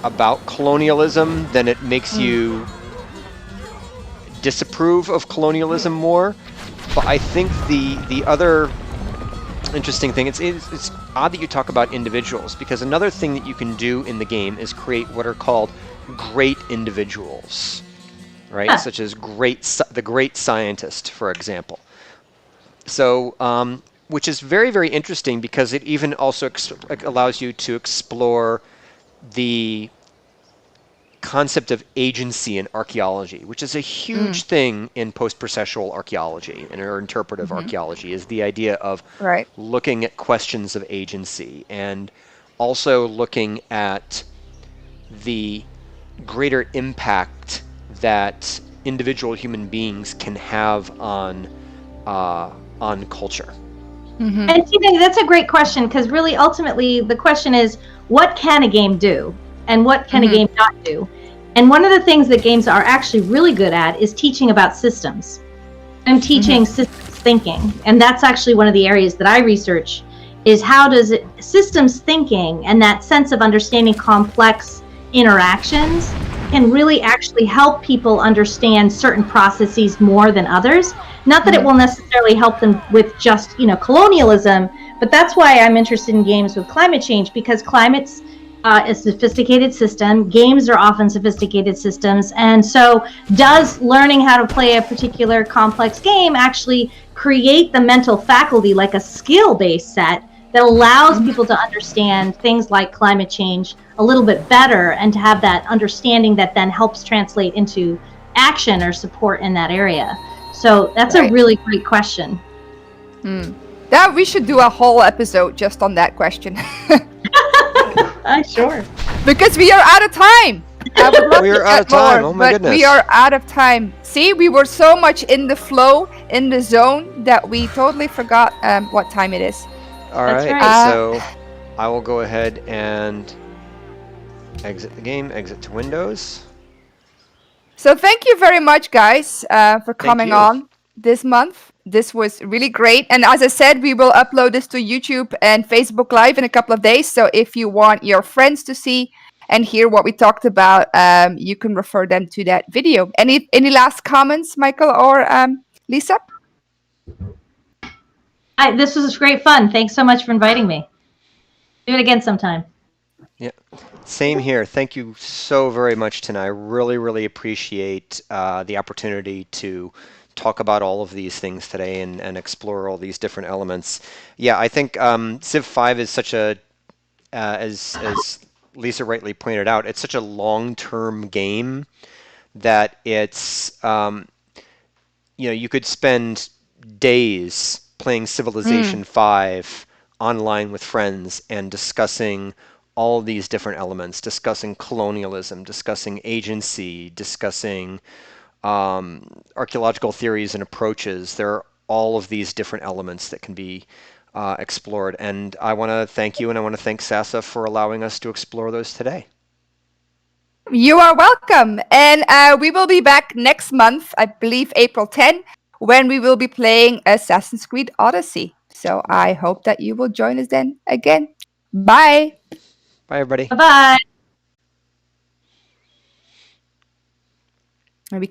about colonialism, then it makes you disapprove of colonialism more. But I think the other interesting thing, it's odd that you talk about individuals, because another thing that you can do in the game is create what are called great individuals, right? Such as the great scientist, for example. So, which is very, very interesting, because it even also allows you to explore the concept of agency in archaeology, which is a huge thing in post-processual archaeology or interpretive archaeology, is the idea of looking at questions of agency, and also looking at the greater impact that individual human beings can have on culture. And that's a great question, because really ultimately the question is, what can a game do and what can a game not do? And one of the things that games are actually really good at is teaching about systems. I'm teaching systems thinking, and that's actually one of the areas that I research, is how does systems thinking and that sense of understanding complex interactions can really actually help people understand certain processes more than others. Not that it will necessarily help them with just, colonialism, but that's why I'm interested in games with climate change, because climate's a sophisticated system. Games are often sophisticated systems. And so does learning how to play a particular complex game actually create the mental faculty, like a skill-based set, that allows people to understand things like climate change a little bit better, and to have that understanding that then helps translate into action or support in that area? So that's a really great question. That we should do a whole episode just on that question. Sure. Because we are out of time. I would love We are to out get of time. more, Oh my but goodness. we are out of time. See, we were so much in the flow, in the zone, that we totally forgot what time it is. All That's right, right. so I will go ahead and exit the game, exit to Windows. So thank you very much, guys, for coming you. on this month. This was really great. And as I said, we will upload this to YouTube and Facebook Live in a couple of days. So if you want your friends to see and hear what we talked about, you can refer them to that video. Any last comments, Michael or Lisa? This was great fun. Thanks so much for inviting me. Do it again sometime. Yeah, same here. Thank you so very much, Tina. I really, really appreciate the opportunity to talk about all of these things today and explore all these different elements. Yeah, I think Civ 5 is such a, as Lisa rightly pointed out, it's such a long-term game that it's, you could spend days playing Civilization 5 online with friends and discussing all these different elements, discussing colonialism, discussing agency, discussing archaeological theories and approaches. There are all of these different elements that can be explored. And I want to thank you, and I want to thank Sasa for allowing us to explore those today. You are welcome. And we will be back next month, I believe April 10, when we will be playing Assassin's Creed Odyssey. So I hope that you will join us then again. Bye. Bye, everybody. Bye-bye. And we can